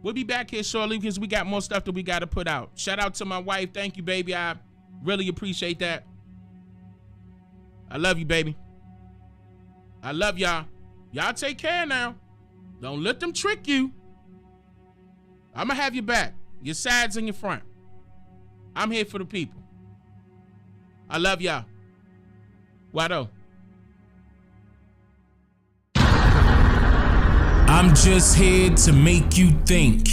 We'll be back here shortly because we got more stuff that we got to put out. Shout out to my wife. Thank you, baby. I really appreciate that. I love you, baby. I love y'all. Y'all take care now. Don't let them trick you. I'm going to have your back, your sides and your front. I'm here for the people. I love y'all. Wado. I'm just here to make you think.